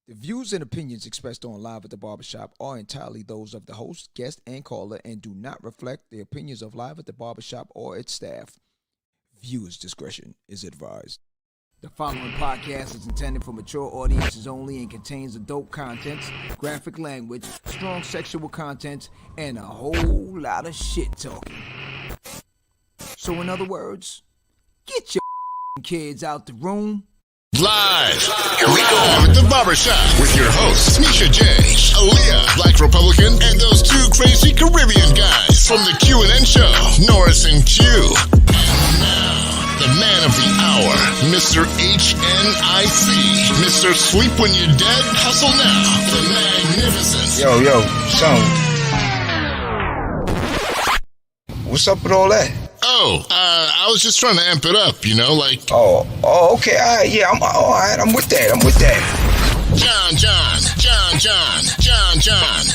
The views and opinions expressed on Live at the Barbershop are entirely those of the host, guest, and caller and do not reflect the opinions of Live at the Barbershop or its staff. Viewers' discretion is advised. The following podcast is intended for mature audiences only and contains adult content, graphic language, strong sexual content, and a whole lot of shit talking. So in other words, get your kids out the room. Live at the Barbershop with your hosts, Nisha J, Aaliyah, Black Republican, and those two crazy Caribbean guys from the Q&N show, Norris and Q. And now, the man of the hour, Mr. HNIC, Mr. Sleep When You're Dead, Hustle Now, the magnificent. Sean. What's up with all that? I was just trying to amp it up, you know, like... Oh, okay, all right, yeah, all right, I'm with that. John,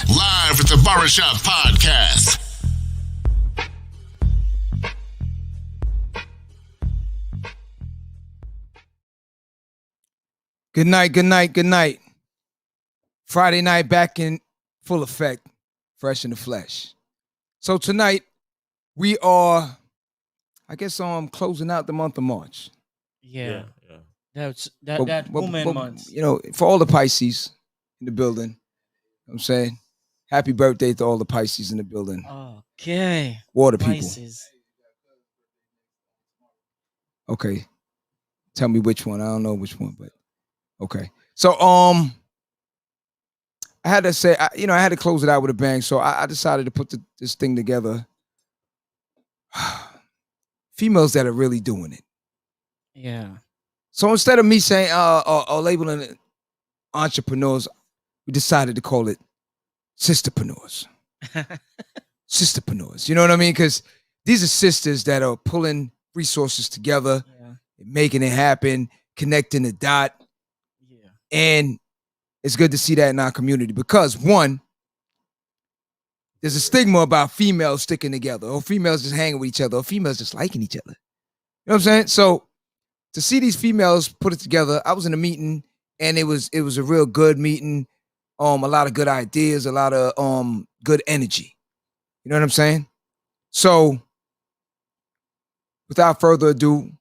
live at the Barbershop podcast. Good night. Friday night back in full effect, fresh in the flesh. So tonight, we are... I guess closing out the month of March. Yeah. That's that woman month. You know, for all the Pisces in the building, you know what I'm saying, happy birthday to all the Pisces in the building. Okay. Water Pisces. People. Okay. Tell me which one. I don't know which one, but okay. So I had to say, I had to close it out with a bang. So I decided to put this thing together. Females that are really doing it. Yeah. So instead of me saying or labeling it entrepreneurs, we decided to call it Sistapreneurs. Sistapreneurs. You know what I mean? Because these are sisters that are pulling resources together, making it happen, connecting the dot. Yeah. And it's good to see that in our community because one, there's a stigma about females sticking together, or females just hanging with each other, or females just liking each other. You know what I'm saying? So to see these females put it together, I was in a meeting and it was a real good meeting. A lot of good ideas, a lot of good energy. You know what I'm saying? So without further ado,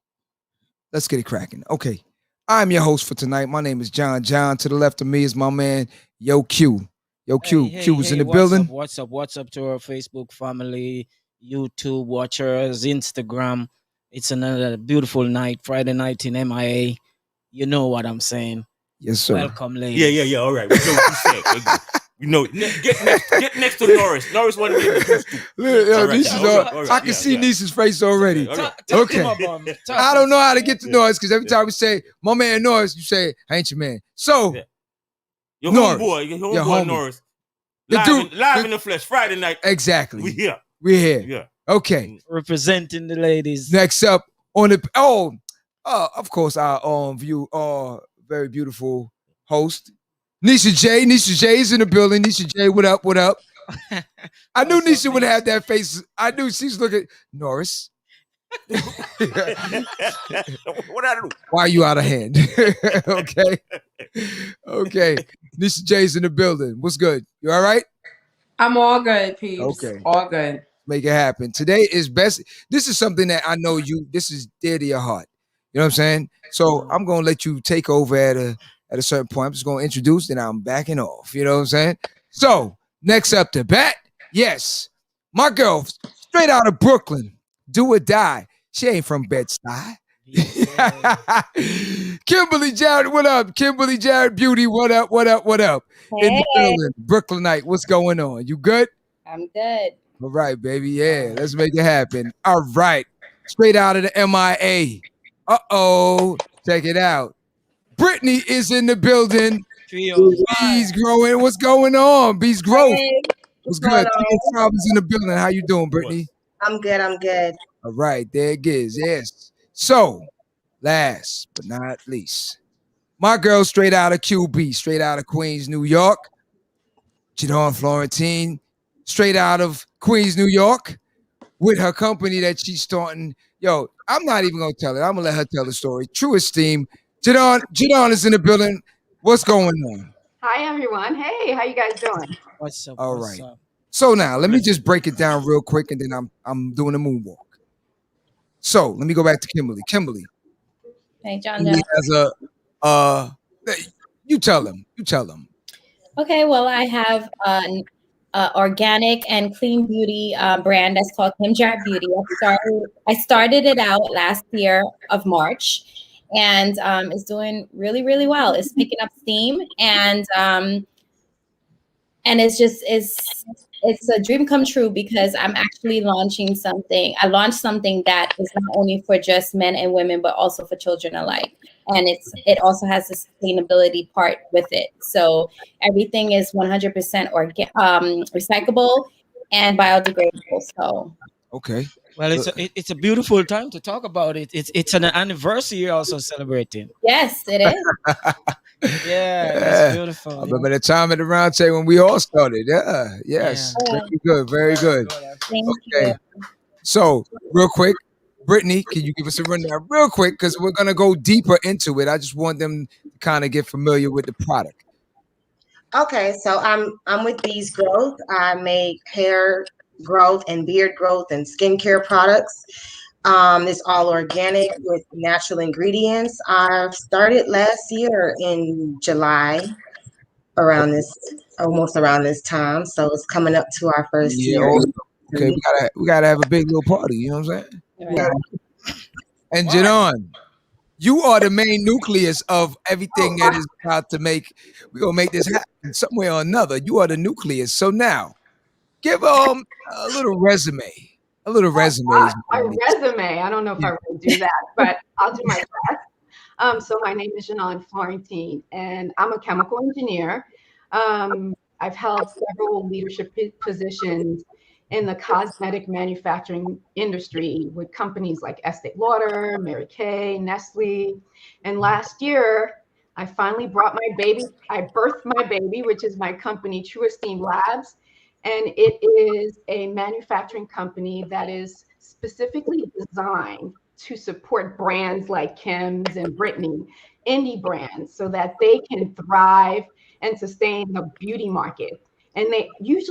let's get it cracking. Okay. I'm your host for tonight. My name is John. To the left of me is my man, Yo Q. Yo, Q. Q was in the building. What's up to our Facebook family, YouTube watchers, Instagram. It's another beautiful night, Friday night in MIA. You know what I'm saying. Yes, sir. Welcome, ladies. Yeah. All right. We know what you said. You know, get next to Norris. Norris wanted to get the boost. I can see Nisa's face already. Okay. I don't know how to get to Norris because every time we say, my man Norris, you say, I ain't your man. So... Yeah. Your homeboy, Norris. Live in the flesh, Friday night. Exactly. We're here. Yeah. Okay. Representing the ladies. Next up on the of course, our very beautiful host, Nisha J. Nisha J is in the building. Nisha J, what up? I knew Nisha would have that face. I knew she's looking Norris. What I do? Why are you out of hand? Okay. Nisha J's in the building. What's good? You all right? I'm all good, peeps. Okay. All good. Make it happen. Today is best. This is something that I know this is dear to your heart. You know what I'm saying? So I'm going to let you take over at a certain point. I'm just going to introduce, then I'm backing off. You know what I'm saying? So next up to bat. Yes. My girl, straight out of Brooklyn. Do or die. She ain't from Bed-Stuy. Yeah. Kimberly Jarrett, what up? Kimberly Jarrett Beauty, what up? Hey. In the building. Brooklynite, what's going on? You good? I'm good. All right, baby. Yeah, let's make it happen. All right. Straight out of the MIA. Check it out. Brittany is in the building. Bees growing. What's going on? Bees growth. Hey. What's good? Problems in the building. How you doing, Brittany? I'm good. All right, there it is. Yes. So, last but not least, my girl straight out of QB, straight out of Queens, New York. Jadon Florentine, straight out of Queens, New York, with her company that she's starting. Yo, I'm not even going to tell it. I'm going to let her tell the story. True Esteem. Jadon is in the building. What's going on? Hi, everyone. Hey, how you guys doing? What's up? All What's right. up? So now let me just break it down real quick, and then I'm doing a moonwalk. So let me go back to Kimberly. Kimberly, Hey, John. he has you tell him. You tell him. Okay, well, I have an organic and clean beauty brand that's called Kim Jarrett Beauty. I started it out last year of March, and it's doing really, really well. It's picking up steam, and it's a dream come true because I'm actually launching something. I launched something that is not only for just men and women, but also for children alike. And it also has a sustainability part with it. So everything is 100% recyclable and biodegradable. So Okay. Well, it's a beautiful time to talk about it. It's an anniversary you're also celebrating. yes, it is. Yeah, that's beautiful. I remember the time at the round table when we all started. Yeah. Yes. Yeah. Very good. Very good. Thank Okay. you. So real quick, Brittany, can you give us a rundown real quick? Because we're gonna go deeper into it. I just want them to kind of get familiar with the product. Okay, so I'm with These Growth. I make hair growth and beard growth and skincare products. It's all organic with natural ingredients. I started last year in July, almost around this time. So it's coming up to our first Yeah. year. Also, okay, we gotta have a big little party. You know what I'm saying? Right. And Jadon, you are the main nucleus of everything that is about to make. We're gonna make this happen some way or another. You are the nucleus. So now, give a little resume. A little resume. is My what we need. resume. I don't know if I would do that, but I'll do my best. So my name is Janon Florentine, and I'm a chemical engineer. I've held several leadership positions in the cosmetic manufacturing industry with companies like Estee Lauder, Mary Kay, Nestle. And last year, I finally brought my baby. I birthed my baby, which is my company, True Esteem Labs. And it is a manufacturing company that is specifically designed to support brands like Kim's and Brittany, indie brands, so that they can thrive and sustain the beauty market. And these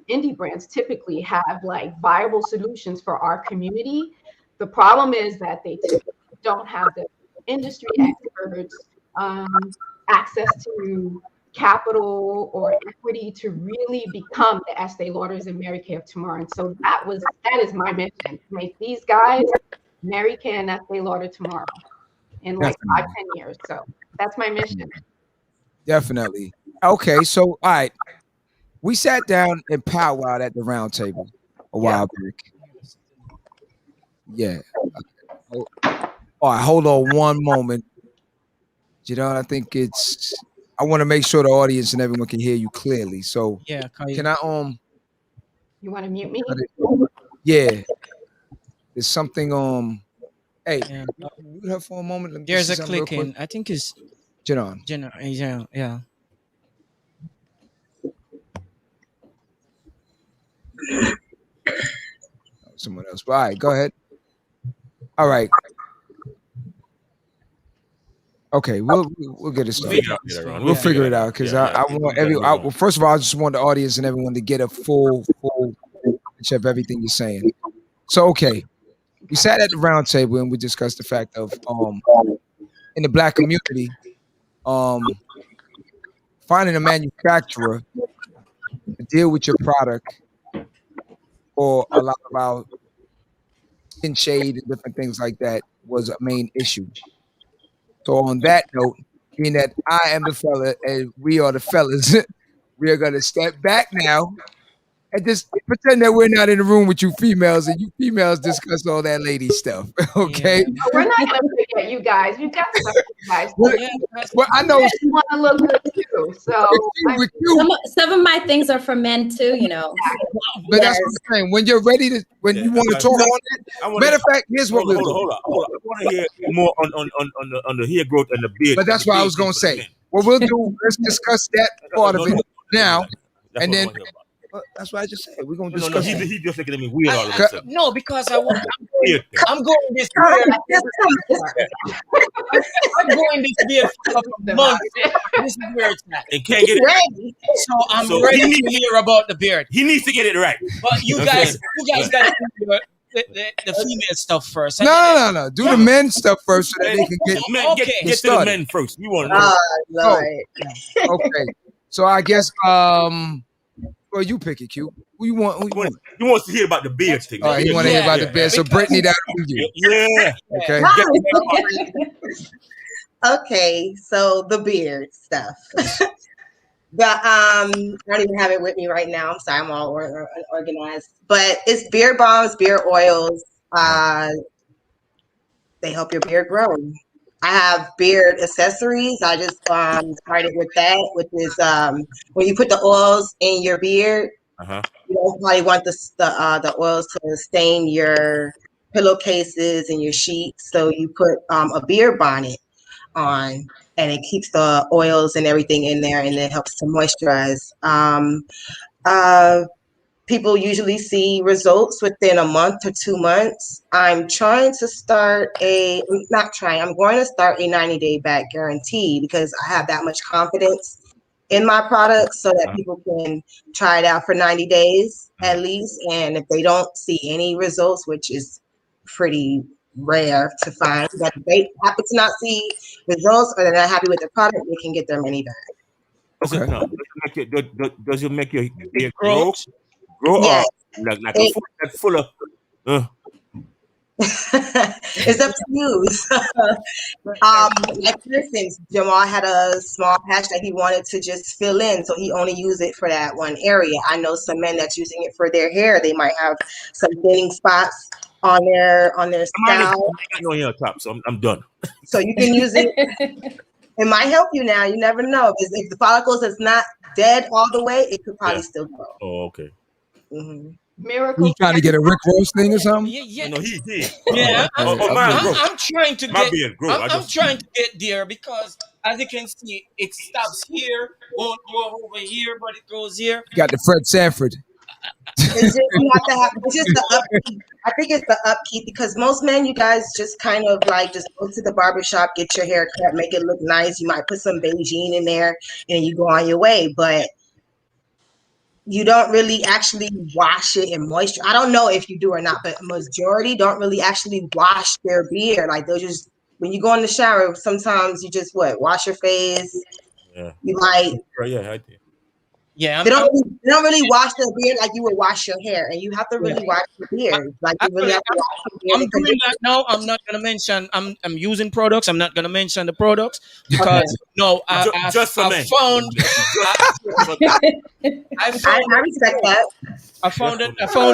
indie brands typically have like viable solutions for our community. The problem is that they typically don't have the industry experts, access to capital or equity to really become the Estee Lauders and Mary Kay of tomorrow. And so that is my mission, to make these guys Mary Kay and Estee Lauder tomorrow in like 5-10 years. So that's my mission. Definitely. Okay, so all right. We sat down and powwowed at the round table a while back. Yeah. All right, hold on one moment. You know, I think I want to make sure the audience and everyone can hear you clearly. So Yeah. can I You want to mute me? yeah. There's something hey, Yeah. mute her for a moment. Let me There's see a something real clicking. quick. I think it's Janon. Yeah. Someone else. All right, go ahead. All right. Okay, we'll get it started. We'll figure it out because I want well, first of all, I just want the audience and everyone to get a full picture of everything you're saying. So okay, we sat at the round table and we discussed the fact of in the Black community, finding a manufacturer to deal with your product or a lot of our skin shade and different things like that was a main issue. So on that note, being that I am the fella and we are the fellas, we are gonna step back now and just pretend that we're not in the room with you females and you females discuss all that lady stuff. Okay. But we're not going to forget you guys. We've got stuff for you guys. Well, I know you want to look good too. So with you. Some of my things are for men too, you know. But that's what I'm saying. When you're ready to, when you want to talk on it. Matter of fact, here's what we'll do. Hold on. I want to hear more on the hair growth and the beard. But that's what I was going to say. What we'll do, let's discuss that part of it now, and then That's what I just said. We're gonna No, discuss. he just looking at me weird all of a sudden. No, because I'm Weird. going this I'm going this beard for a couple of months. This is where it's at. And can't get it right. Ready. So I'm ready to hear about the beard. He needs to get it right. But you guys got to do the female stuff first. No. Do the men stuff first so that they can get. Get to the men first. You want to know? Lord. Okay. So I guess well, you pick it, Q. Who you want? He wants to hear about the beard thing. Oh, he want to hear about the beard. So Brittany, that'll be you. Yeah. Okay. Okay, so the beard stuff. I don't even have it with me right now. I'm sorry, I'm all unorganized. But it's beard balms, beard oils. They help your beard grow. I have beard accessories. I just started with that, which is when you put the oils in your beard, you don't probably want the oils to stain your pillowcases and your sheets. So you put a beard bonnet on, and it keeps the oils and everything in there, and it helps to moisturize. People usually see results within a month or 2 months. I'm going to start a 90-day back guarantee because I have that much confidence in my products so that people can try it out for 90 days at least. And if they don't see any results, which is pretty rare to find, that if they happen to not see results or they're not happy with the product, they can get their money back. Okay. Does it make your beard grow yeah. up like a foot that's full of It's up to you. Like for instance, Jamal had a small patch that he wanted to just fill in, so he only used it for that one area. I know some men that's using it for their hair. They might have some thinning spots on their scalp. So I'm done. So you can use it. It might help you now. You never know. If the follicles is not dead all the way, it could probably still grow. Oh, okay. Mm-hmm. Miracle. You trying to get a Rick Ross thing or something? Yeah. No, he did. Yeah, I'm trying to My get. beard grow. I'm trying to get there because, as you can see, it stops here, won't go over here, but it goes here. You got the Fred Sanford. It's just the upkeep. I think it's the upkeep because most men, you guys just kind of like just go to the barbershop, get your hair cut, make it look nice. You might put some Beijing in there and you go on your way, but you don't really actually wash it and moisture. I don't know if you do or not, but majority don't really actually wash their beard. Like they'll just, when you go in the shower, sometimes you just wash your face. Yeah. You like, Yeah, I did. Yeah, they don't really wash their beard like you would wash your hair, and you have to really wash your beard. Like you really have to wash your beard. I'm doing that now. I'm not gonna mention. I'm using products. I'm not gonna mention the products because I respect that. I found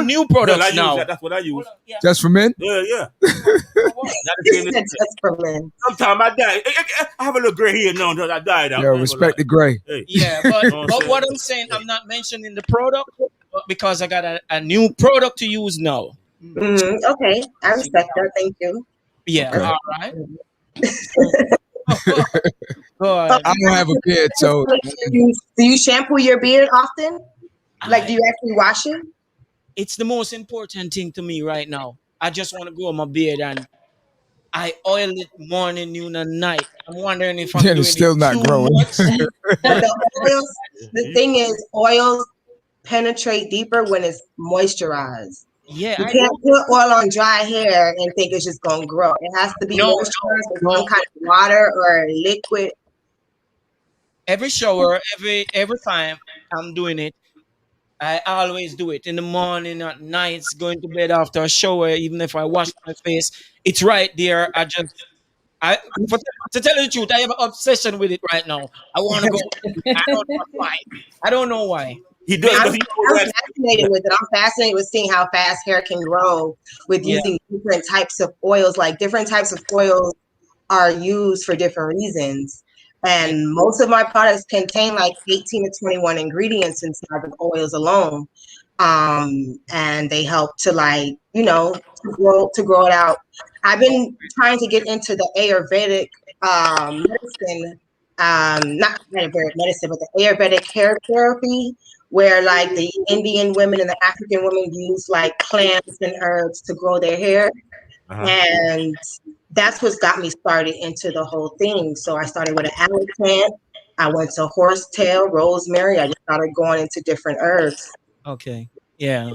new products now. That's what I use. Just for men? Yeah. Just for men. Sometimes I die. I have a little gray here now until I died. Yeah, respect the gray. Hey. Yeah, but what I'm saying, I'm not mentioning the product because I got a new product to use now. Okay, I respect that. Thank you. Yeah, Okay. all right. I don't have a beard, so Do you shampoo your beard often? Like, do you actually wash it? It's the most important thing to me right now. I just want to grow my beard and I oil it morning, noon, and night. I'm wondering if I'm doing it's still it not too growing. much. The thing is, oils penetrate deeper when it's moisturized. Yeah, You can't put oil on dry hair and think it's just gonna grow. It has to be moisturized with some kind of water or liquid. Every shower, every time I'm doing it, I always do it in the morning, at nights, going to bed after a shower. Even if I wash my face, it's right there. To tell you the truth, I have an obsession with it right now. I want to go. I don't know why. He does. I'm fascinated with it. I'm fascinated with seeing how fast hair can grow with using different types of oils. Like different types of oils are used for different reasons. And most of my products contain like 18 to 21 ingredients inside of oils alone. And they help to to grow it out. I've been trying to get into the Ayurvedic medicine not Ayurvedic medicine, but the Ayurvedic hair therapy, where like the Indian women and the African women use like plants and herbs to grow their hair. And that's what got me started into the whole thing. So I started with an aloe plant. I went to horsetail, rosemary. I just started going into different herbs. Okay. Yeah.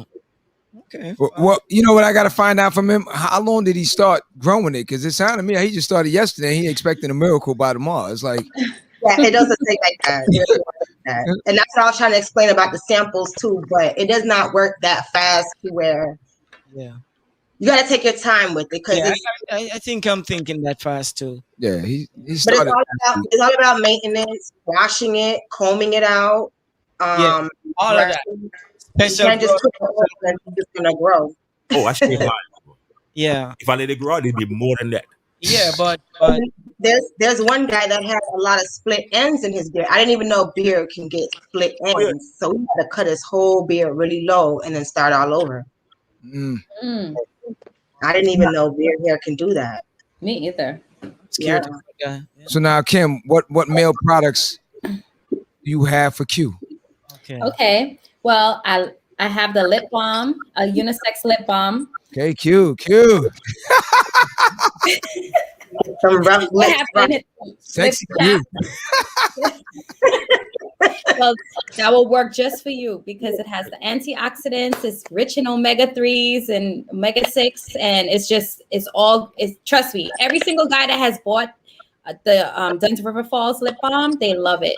Okay. Well, you know what I got to find out from him? How long did he start growing it? Because it sounded to me like he just started yesterday. He expecting a miracle by tomorrow. It's like, yeah, it doesn't take like that. It doesn't work like that. And that's what I was trying to explain about the samples too. But it does not work that fast to where Yeah. you got to take your time with it. Because Yeah, I think I'm thinking that fast too. yeah, he but started. it's all about maintenance, washing it, combing it out. Yeah, all of that. You Special can't just growth. put the oil and it's just gonna grow. Oh, I shave mine. Yeah. If I let it grow, it'd be more than that. Yeah, but There's one guy that has a lot of split ends in his beard. I didn't even know beard can get split ends. yeah. So he had to cut his whole beard really low and then start all over. I didn't even know beard hair can do that. Me either. scared. Yeah. So now, Kim, what male products do you have for Q? Okay. Okay. Well, I have the lip balm, a unisex lip balm. Okay, Q. Some rough What lips. happened? Sexy Lip Q. Well, that will work just for you because it has the antioxidants. It's rich in omega-3s and omega-6, and trust me, every single guy that has bought the Duns River Falls lip balm, they love it.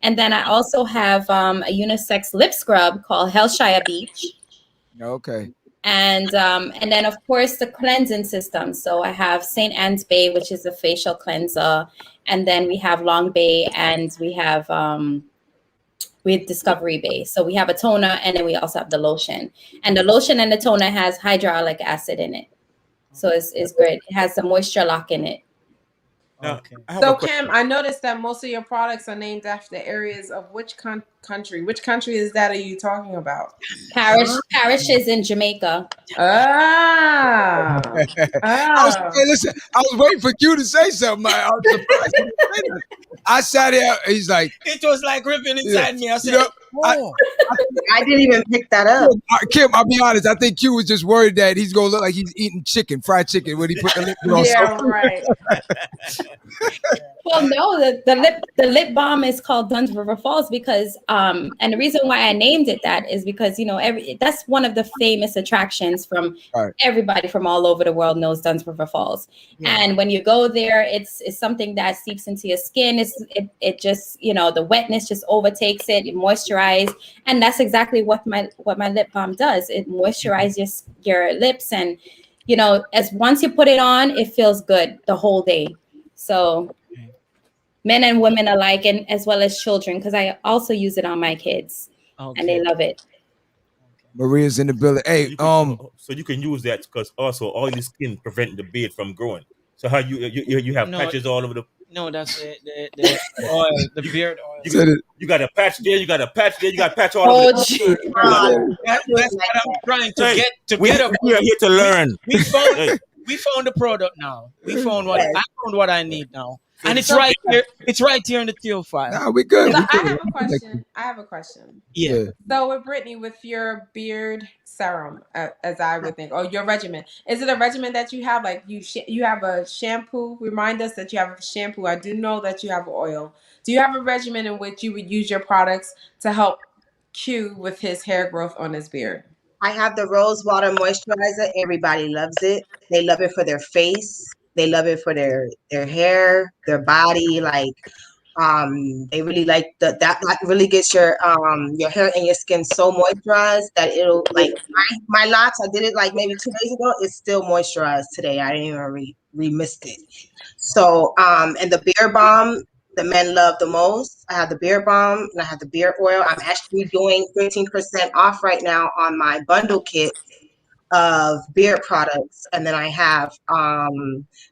And then I also have a unisex lip scrub called Hellshire Beach. Okay. And then of course the cleansing system. So I have St. Anne's Bay, which is a facial cleanser, and then we have Long Bay, and we have Discovery Bay. So we have a toner, and then we also have the lotion. And the lotion and the toner has hyaluronic acid in it, so it's great. It has a moisture lock in it. Okay. So Kim, I noticed that most of your products are named after areas of which country. Which country is that? Are you talking about? Parish is in Jamaica. Ah. Listen, I was waiting for Q to say something. I was surprised he didn't say that. I sat there. He's like, It was like ripping inside me. I said, I didn't even pick that up. Kim, I'll be honest. I think Q was just worried that he's gonna look like he's eating fried chicken when he put the lip on. Yeah, right. Well, no, the lip balm is called Duns River Falls because and the reason why I named it that is because that's one of the famous attractions from everybody from all over the world knows Duns River Falls. Yeah. And when you go there, it's something that seeps into your skin. It just the wetness just overtakes it. It moisturizes, and that's exactly what my lip balm does. It moisturizes your lips, and as once you put it on, it feels good the whole day. So men and women alike, and as well as children, because I also use it on my kids, and they love it. Maria's in the building. Hey, so you can use that because also oily skin prevent the beard from growing. So how you have patches all over the. No, that's the oil, the beard oil. You got a patch there. You got a patch there. You got a patch all over. That's what I'm trying to get. We are here to learn. We found the product now. I found what I need now. And it's right here. It's right here in the teal file. Nah, we good. So I have a question. Yeah. So with Brittany, with your beard serum, as I would think, or your regimen, is it a regimen that you have? Like you have a shampoo. Remind us that you have a shampoo. I do know that you have oil. Do you have a regimen in which you would use your products to help Q with his hair growth on his beard? I have the rose water moisturizer. Everybody loves it. They love it for their face. They love it for their hair, their body. Like, they really like that really gets your hair and your skin so moisturized that it'll like my locks. I did it like maybe 2 days ago. It's still moisturized today. I didn't even remist it. So, and the beard balm the men love the most. I have the beard balm and I have the beard oil. I'm actually doing 15% off right now on my bundle kit of beard products. And then I have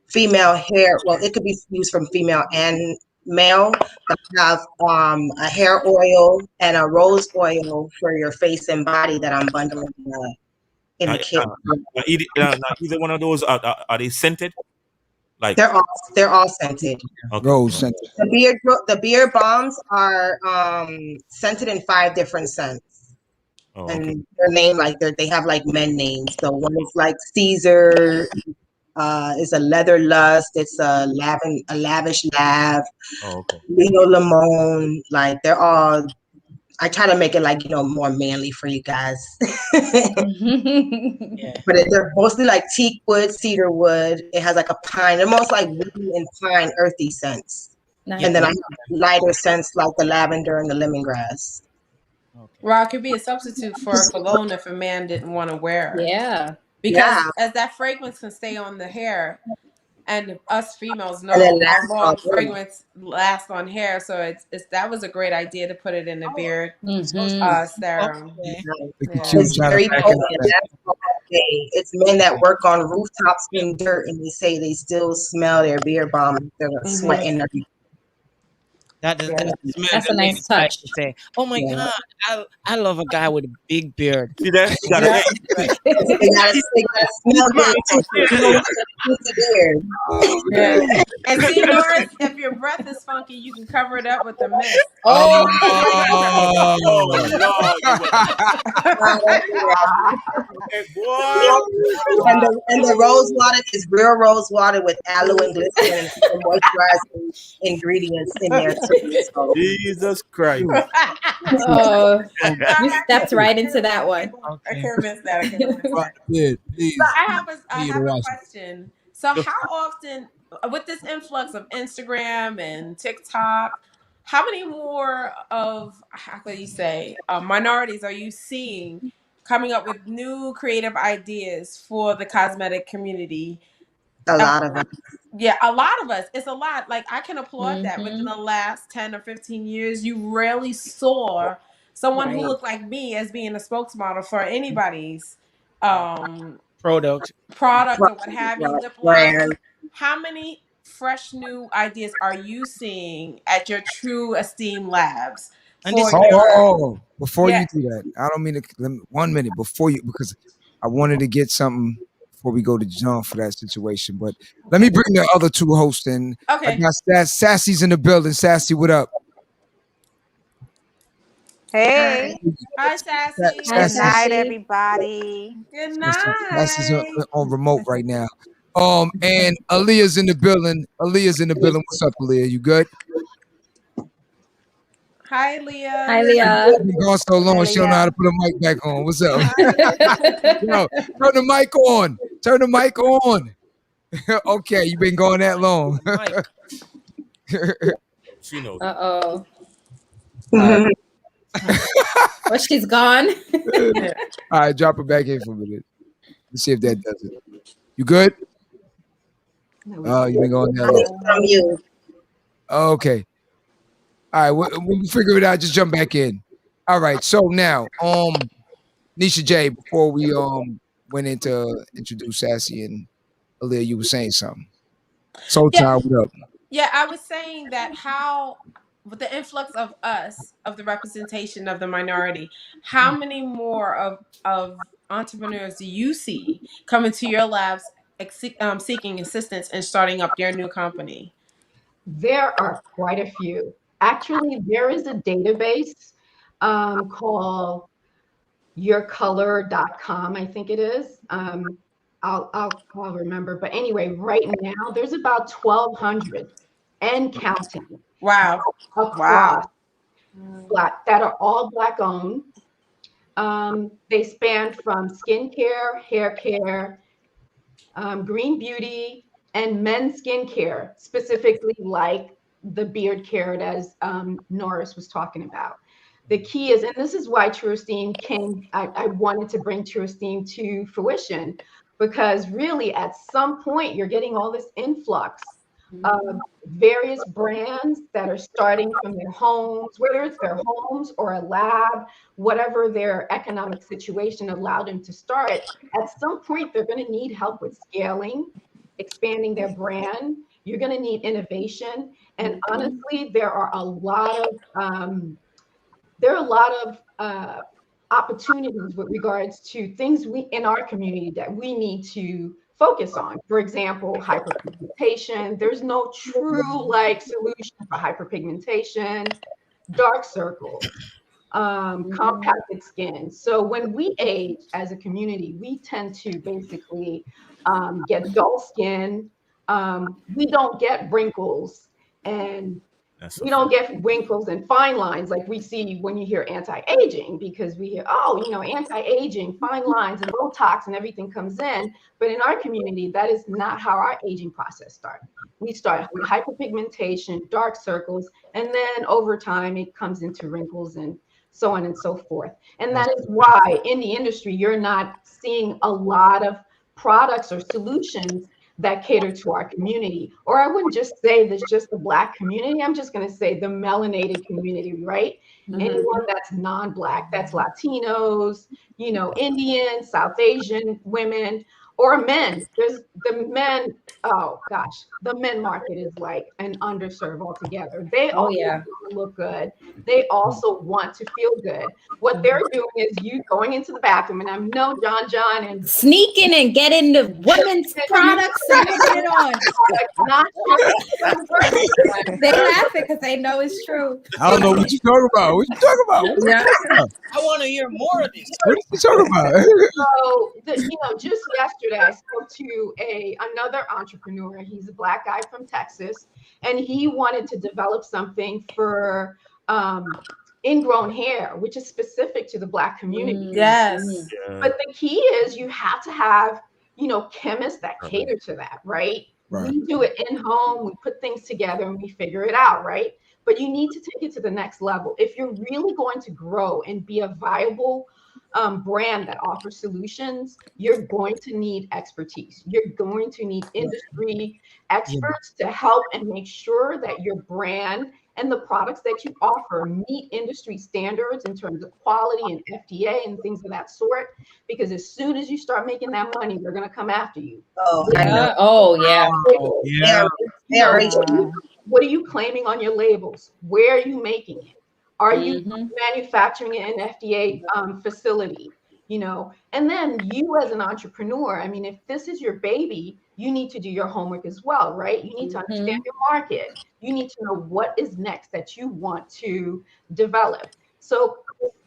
female hair. Well, it could be used from female and male. I have a hair oil and a rose oil for your face and body that I'm bundling in the kit. Either one of those are they scented? Like they're all scented. okay. Rose scented. The beard balms are scented in 5 different scents. Oh, okay. And their name, like they have like men names. So one is like Caesar, is a leather lust, it's a lavish lav, Oh, okay. Lino Limon. Like they're all, I try to make it like, more manly for you guys. Yeah. But they're mostly like teak wood, cedar wood. It has like a pine. They're most like woody and pine, earthy scents. Nice. And then I have lighter scents like the lavender and the lemongrass. Well, it could be a substitute for a cologne if a man didn't want to wear it. Yeah. Because as that fragrance can stay on the hair, and us females know And then how last long on hair. fragrance lasts on hair, so it's that was a great idea to put it in the beard Mhm. serum. Okay. It's very potent. That's what I say. It's men that work on rooftops in dirt and they say they still smell their beard balm. They're sweating. That is smell That's that a made nice me start touch. to say, "Oh my God, I love a guy with a big beard." See that? You gotta, They gotta smell good. Beard. Yeah. And see, Norris, if your breath is funky, you can cover it up with the mist. Oh, And the rose water is real rose water with aloe and glycerin and moisturizing ingredients in there too. So. Jesus Christ. Oh, you stepped right into that one. I can't miss that. I can't miss that. Please. So I have a question. So how often, with this influx of Instagram and TikTok, how many more of, how could you say, minorities are you seeing coming up with new creative ideas for the cosmetic community? A lot of them. Yeah, a lot of us. It's a lot. Like, I can applaud that. Within the last 10 or 15 years, you rarely saw someone who looked like me as being a spokesmodel for anybody's Product. or what have you, lip line. Brand. How many fresh new ideas are you seeing at your True Esteem Labs? Before Yeah. you do that, I don't mean to. 1 minute before you, because I wanted to get something before we go to John for that situation. But let me bring the other 2 hosts in. Okay. I got Sassy's in the building. Sassy, what up? Hey. Hi, Sassy. Good night, everybody. Good night. Sassy's on remote right now. And Aaliyah's in the building. What's up, Aaliyah? You good? Hi, Leah. Hi, Leah. She's been gone so long, she don't know how to put a mic back on. What's up? Yo, turn the mic on. Turn the mic on. Okay, you've been gone that long. She knows. Uh-oh. Well, she's gone. All right, drop her back in for a minute. Let's see if that does it. You good? Oh, you've been going that long. From you. Okay. All right, when we figure it out, just jump back in. All right, so now, Nisha J, before we went into introduce Sassy and Aaliyah, you were saying something. Soul Child, what up? Yeah, I was saying that how, with the influx of us, of the representation of the minority, how many more of entrepreneurs do you see coming to your labs seeking assistance and starting up your new company? There are quite a few. Actually, there is a database called yourcolor.com, I think it is. I'll remember. But anyway, right now there's about 1,200 and counting. Wow. Across Black, that are all Black owned. They span from skincare, hair care, green beauty, and men's skincare, specifically like the beard care as Norris was talking about. The key is, and this is why True Esteem came, I wanted to bring True Esteem to fruition, because really at some point you're getting all this influx of various brands that are starting from their homes, whether it's their homes or a lab, whatever their economic situation allowed them to start. At some point, they're going to need help with scaling, expanding their brand. You're going to need innovation. And honestly, there are a lot of opportunities with regards to things we in our community that we need to focus on. For example, hyperpigmentation. There's no true like solution for hyperpigmentation, dark circles, compacted skin. So when we age as a community, we tend to basically get dull skin. We don't get wrinkles, and we don't get wrinkles and fine lines like we see when you hear anti-aging, because we hear, oh, anti-aging, fine lines and Botox and everything comes in. But in our community, that is not how our aging process starts. We start with hyperpigmentation, dark circles, and then over time it comes into wrinkles and so on and so forth. And that is why in the industry, you're not seeing a lot of products or solutions that cater to our community. Or I wouldn't just say there's just the Black community. I'm just going to say the melanated community, right? Anyone that's non-Black, that's Latinos, Indian, South Asian women, or men. There's the men. Oh gosh, the men market is like an underserved altogether. They also want to look good. They also want to feel good. What they're doing is you going into the bathroom, and I know John and sneaking and getting the women's products and putting it on. They laughing because they know it's true. I don't know what you talking about. What you talking about? Yeah. I want to hear more of this. What you talking about? So, just yesterday I spoke to another entrepreneur. He's a Black guy from Texas, and he wanted to develop something for ingrown hair, which is specific to the Black community. Yes. But the key is you have to have, chemists that cater to that, right? We do it in home, we put things together and we figure it out, right? But you need to take it to the next level. If you're really going to grow and be a viable brand that offers solutions, you're going to need expertise. You're going to need industry experts to help and make sure that your brand and the products that you offer meet industry standards in terms of quality and FDA and things of that sort. Because as soon as you start making that money, they're going to come after you. What are you claiming on your labels? Where are you making it? Are you manufacturing it in an FDA facility? And then you as an entrepreneur, I mean, if this is your baby, you need to do your homework as well, right? You need to understand your market. You need to know what is next that you want to develop. So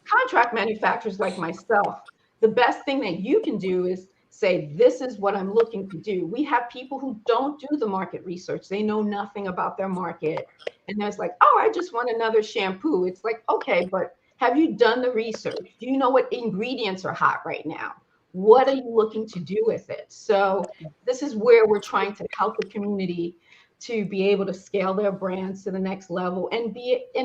contract manufacturers like myself, the best thing that you can do is say, this is what I'm looking to do. We have people who don't do the market research. They know nothing about their market. And there's like, oh, I just want another shampoo. It's like, okay, but have you done the research? Do you know what ingredients are hot right now? What are you looking to do with it? So this is where we're trying to help the community to be able to scale their brands to the next level and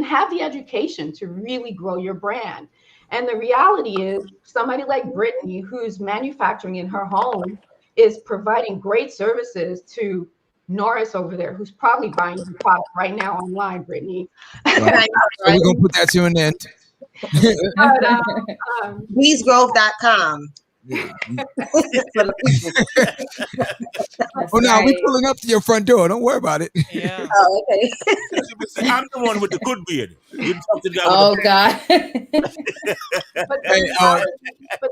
have the education to really grow your brand. And the reality is somebody like Brittany, who's manufacturing in her home, is providing great services to Norris over there, who's probably buying your product right now online, Brittany. Right. So we're going to put that to an end. Beesgrove.com. Yeah. Oh no, we're pulling up to your front door. Don't worry about it. Yeah. Oh, okay. I'm the one with the good beard. Oh God. But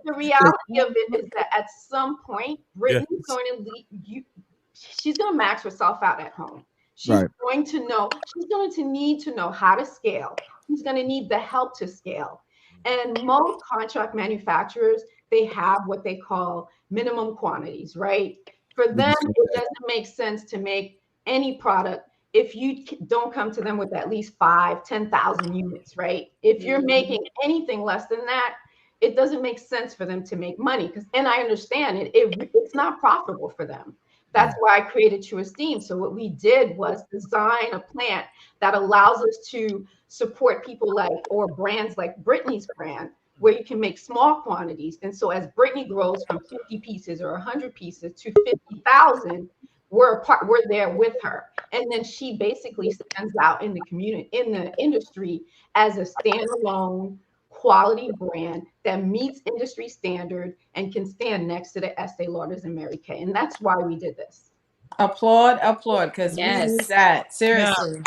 the reality of it is that at some point, Brittany's going to leave you. She's going to max herself out at home. She's going to know. She's going to need to know how to scale. She's going to need the help to scale. And most contract manufacturers, they have what they call minimum quantities, right? For them, it doesn't make sense to make any product if you don't come to them with at least 10,000 units, right? If you're making anything less than that, it doesn't make sense for them to make money. And I understand it's not profitable for them. That's why I created True Esteem. So what we did was design a plant that allows us to support people or brands like Brittany's brand, where you can make small quantities. And so as Brittany grows from 50 pieces or 100 pieces to 50,000, we're there with her. And then she basically stands out in the community, in the industry, as a standalone quality brand that meets industry standard and can stand next to the Estee Lauders and Mary Kay. And that's why we did this. Applaud, because we need that. Seriously.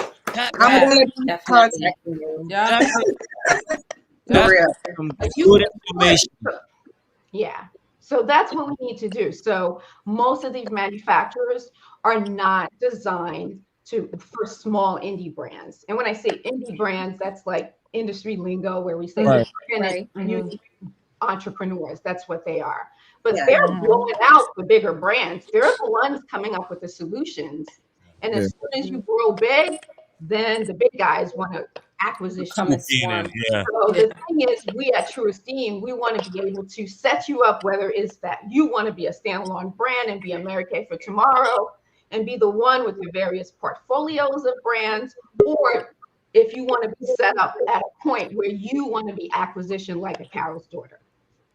I'm going to be contacting you. Yeah. That's some good information. Yeah. So that's what we need to do. So most of these manufacturers are not designed for small indie brands. And when I say indie brands, that's like industry lingo where we say Right. independent Right. beauty entrepreneurs. That's what they are. But Yeah. they're blowing out the bigger brands. They're the ones coming up with the solutions. And Yeah. as soon as you grow big, then the big guys want to acquisition. Come and swarm. Yeah. So the thing is, we at True Esteem, we want to be able to set you up, whether it's that you want to be a standalone brand and be a Mary Kay for tomorrow and be the one with the various portfolios of brands, or if you want to be set up at a point where you want to be acquisition like a Carol's daughter.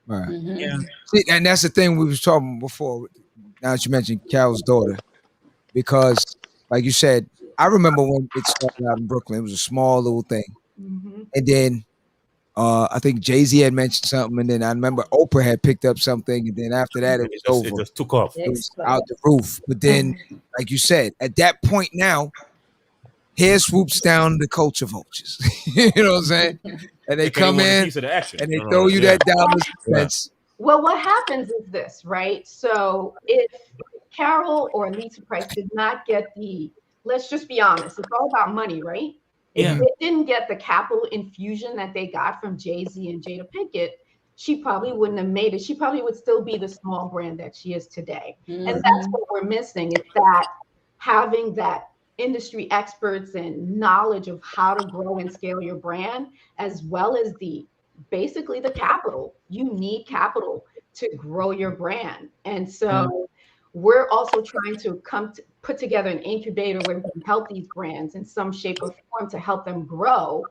Right. Mhm. Yeah. See, and that's the thing we was talking before. Now that you mentioned Carol's daughter, because like you said, I remember when it started out in Brooklyn. It was a small little thing, and then I think Jay-Z had mentioned something, and then I remember Oprah had picked up something, and then after that it was over. It just took off. It was out the roof. But then, like you said, at that point now, hair swoops down the culture vultures. You know what I'm saying? And they come want a in piece of the action. and they throw you that dollars cents. Well, what happens is this, right? So if Carol or Lisa Price did not get let's just be honest, it's all about money, right? Yeah. If they didn't get the capital infusion that they got from Jay-Z and Jada Pinkett, she probably wouldn't have made it. She probably would still be the small brand that she is today. And that's what we're missing, is that having that industry experts and knowledge of how to grow and scale your brand, as well as basically the capital. You need capital to grow your brand. And so we're also trying to put together an incubator where we can help these brands in some shape or form to help them grow.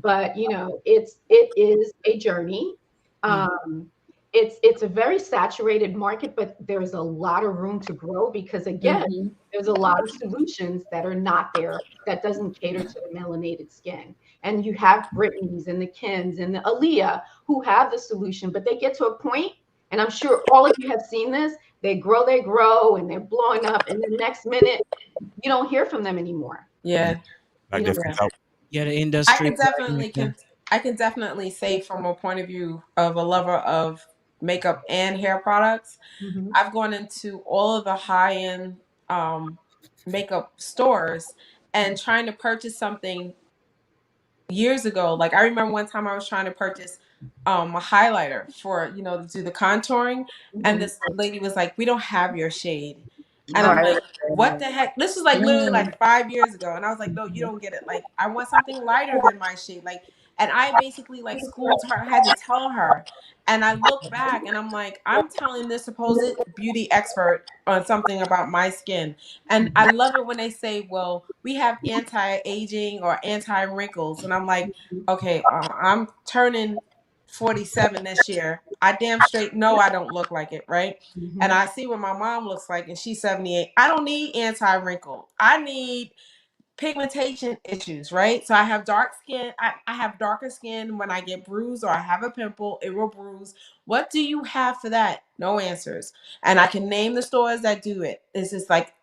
But it is a journey. It's a very saturated market, but there's a lot of room to grow because again, there's a lot of solutions that are not there that doesn't cater to the melanated skin. And you have Britneys and the Kims and the Aaliyah who have the solution, but they get to a point, and I'm sure all of you have seen this, they grow, and they're blowing up, and the next minute, you don't hear from them anymore. Yeah. Like Yeah, the industry. I can definitely say from a point of view of a lover of makeup and hair products, I've gone into all of the high-end makeup stores and trying to purchase something years ago. Like I remember one time I was trying to purchase a highlighter for to do the contouring, and this lady was like, "We don't have your shade." And I'm like, what the heck? This was like literally like 5 years ago. And I was like, no, you don't get it. Like, I want something lighter than my shade. Like, and I basically like schooled her. I had to tell her. And I look back and I'm like, I'm telling this supposed beauty expert on something about my skin. And I love it when they say, well, we have anti-aging or anti-wrinkles. And I'm like, okay, I'm turning 47 this year. I damn straight know I don't look like it, right? And I see what my mom looks like, and she's 78. I don't need anti-wrinkle. I need pigmentation issues, right? So I have dark skin. I have darker skin when I get bruised or I have a pimple, it will bruise. What do you have for that? No answers. And I can name the stores that do it. It's just like,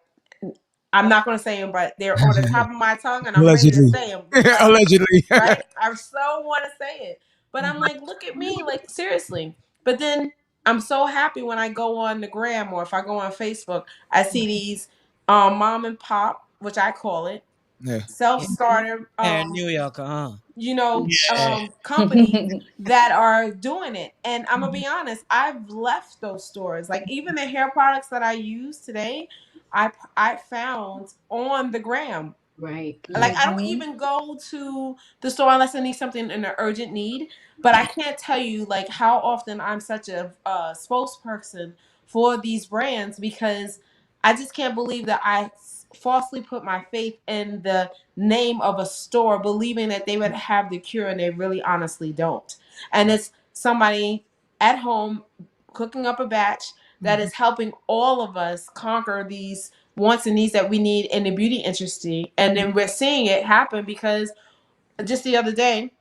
I'm not going to say them, but they're on the top of my tongue, and I'm ready to say them. Allegedly. Right? I so want to say it. But I'm like, look at me, like, seriously. But then I'm so happy when I go on the gram or if I go on Facebook, I see these mom and pop, which I call it, self-starter, New York, companies that are doing it. And I'm going to be honest, I've left those stores. Like, even the hair products that I use today, I found on the gram. Right. Like, I don't even go to the store unless I need something in an urgent need. But I can't tell you like how often I'm such a spokesperson for these brands, because I just can't believe that I falsely put my faith in the name of a store, believing that they would have the cure, and they really honestly don't. And it's somebody at home cooking up a batch that is helping all of us conquer these wants and needs that we need in the beauty industry. And then we're seeing it happen because just the other day,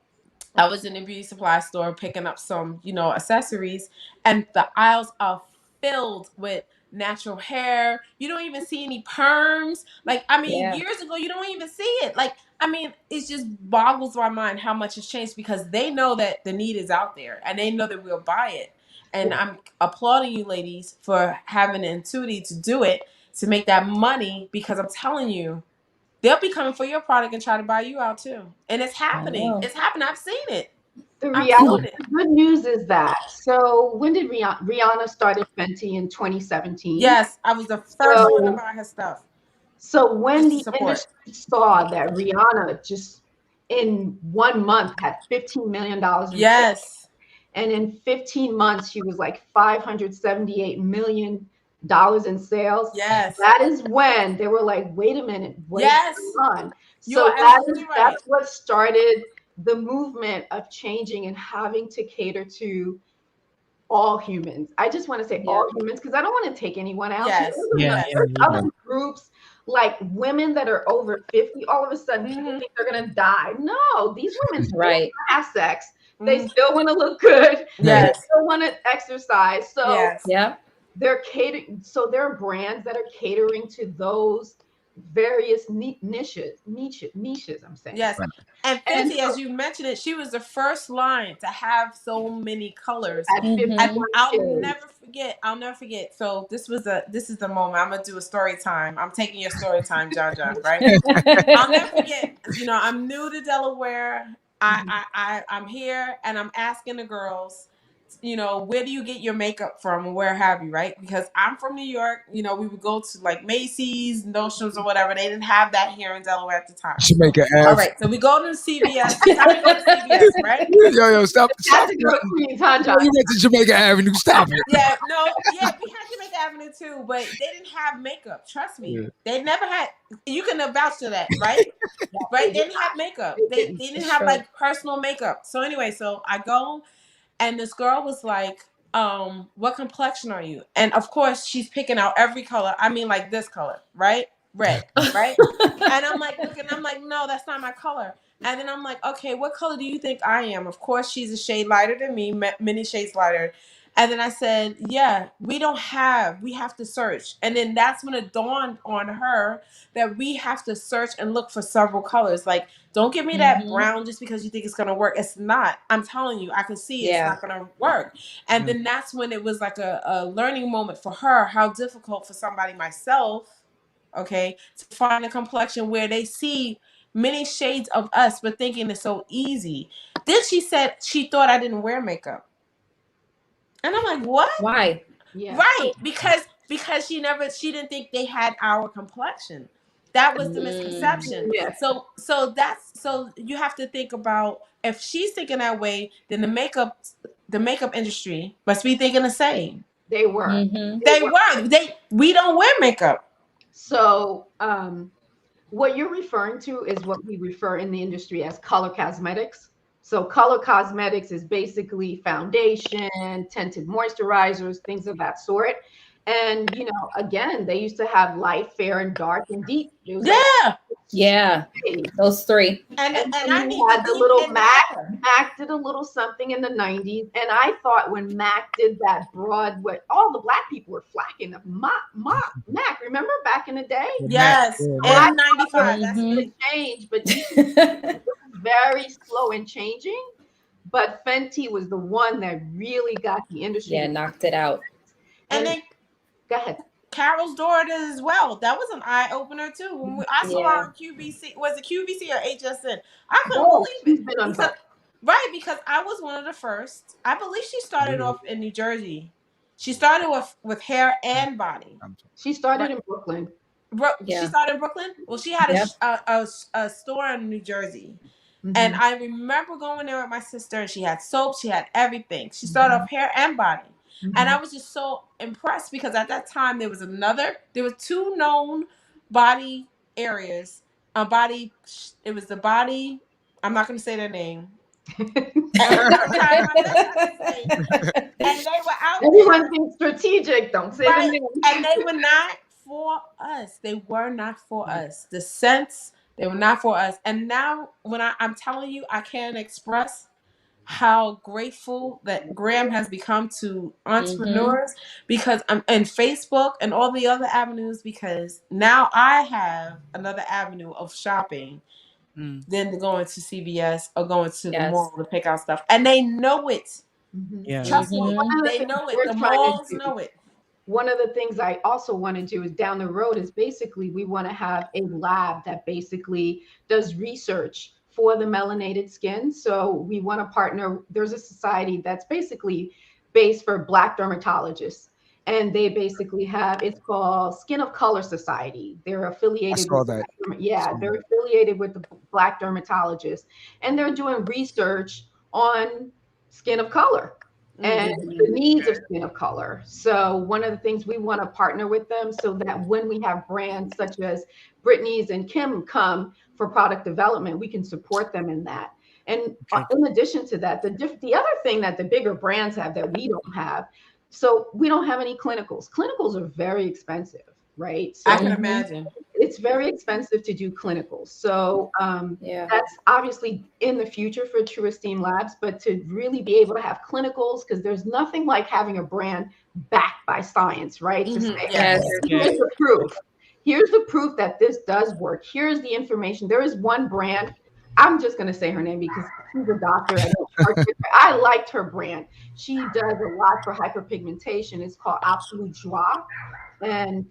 I was in a beauty supply store picking up some, accessories, and the aisles are filled with natural hair. You don't even see any perms. Like, I mean, years ago, you don't even see it. Like, I mean, it just boggles my mind how much has changed, because they know that the need is out there and they know that we'll buy it. And I'm applauding you ladies for having the intuitive to do it, to make that money, because I'm telling you, they'll be coming for your product and try to buy you out too. And it's happening. It's happening. I've seen it. The reality, the good news is that. So when did Rihanna started Fenty in 2017? Yes, I was the first one to buy her stuff. So when the industry saw that Rihanna just in 1 month had $15 million in sales, and in 15 months she was like $578 million in sales. Yes, that is when they were like, wait a minute, what is going on? So that's what started the movement of changing and having to cater to all humans. I just want to say all humans, because I don't want to take anyone out. There's other groups like women that are over 50, all of a sudden people think they're gonna die. No, these women still have sex. They still want to look good. They still want to exercise. So they're catering. So there are brands that are catering to those various niches. I'm saying. Yes. And Fenty, as you mentioned it, she was the first line to have so many colors. I'll never forget. So this is the moment. I'm gonna do a story time. I'm taking your story time, John, right? I'll never forget. I'm new to Delaware. I'm here and I'm asking the girls, where do you get your makeup from and where have you, right? Because I'm from New York. We would go to like Macy's, Nordstrom's or whatever. They didn't have that here in Delaware at the time. Jamaica Ave. All right, so we go to CVS. Time to go to CVS, right? Yo, stop. You went to Jamaica Avenue. Stop it. We had Jamaica Avenue too, but they didn't have makeup. Trust me, they never had. You can vouch to that, right? Right? They didn't have makeup. They didn't have like personal makeup. So anyway, so I go. And this girl was like, what complexion are you? And of course, she's picking out every color. I mean, like this color, right? Red, right? And I'm like, looking, I'm like, no, that's not my color. And then I'm like, okay, what color do you think I am? Of course, she's a shade lighter than me, many shades lighter. And then I said, yeah, we have to search. And then that's when it dawned on her that we have to search and look for several colors. Like, don't give me that brown just because you think it's going to work. It's not. I'm telling you, I can see it's not going to work. And then that's when it was like a learning moment for her, how difficult for somebody myself, okay, to find a complexion where they see many shades of us, but thinking it's so easy. Then she said she thought I didn't wear makeup. And I'm like, what? Why? Yeah. Right. Because she didn't think they had our complexion. That was the misconception. Yeah. So you have to think about, if she's thinking that way, then the makeup industry must be thinking the same. They were. We don't wear makeup. So what you're referring to is what we refer in the industry as color cosmetics. So color cosmetics is basically foundation, tinted moisturizers, things of that sort. And, again, they used to have light, fair, and dark, and deep. Those three. And then you had the little MAC did a little something in the 90s. And I thought when MAC did that broad, what all the black people were flacking of MAC. Remember back in the day? Yes. In 95. That's the change, but it was very slow in changing. But Fenty was the one that really got the industry. Yeah, knocked it out. And then go ahead. Carol's daughter as well. That was an eye opener too. When I saw her on QVC, was it QVC or HSN? I couldn't believe it. Because I was one of the first. I believe she started off in New Jersey. She started with hair and body. She started in Brooklyn. She started in Brooklyn? Well, she had a store in New Jersey. And I remember going there with my sister, and she had soap, she had everything. She started off hair and body. And I was just so impressed because at that time there were two known body areas. It was the body, I'm not going to say their name. And they were out. Everyone's being strategic, don't say the name. And they were not for us. They were not for us. The scents, they were not for us. And now when I'm telling you, I can't express how grateful that Graham has become to entrepreneurs because I'm in Facebook and all the other avenues, because now I have another avenue of shopping than going to CVS or going to the mall to pick out stuff. And they know it. Yeah. Trust me, one of the They things know it. we're The trying to malls do. know it. One of the things I also want to do is down the road is basically we want to have a lab that basically does research for the melanated skin. So we want to partner. There's a society that's basically based for Black dermatologists. And they basically have, it's called Skin of Color Society. They're I affiliated saw with, that. yeah, they're affiliated with the Black dermatologists. And they're doing research on skin of color and the needs of skin of color. So one of the things we want to partner with them so that when we have brands such as Brittany's and Kim come for product development, we can support them in that. And in addition to that, the other thing that the bigger brands have that we don't have, so we don't have any clinicals. Clinicals are very expensive, right? So I can imagine. it's very expensive to do clinicals. So that's obviously in the future for True Esteem Labs, but to really be able to have clinicals, because there's nothing like having a brand backed by science, right? To say, Yes. here's the proof. Here's the proof that this does work. Here's the information. There is one brand. I'm just going to say her name because she's a doctor. I liked her brand. She does a lot for hyperpigmentation. It's called Absolute Joie. And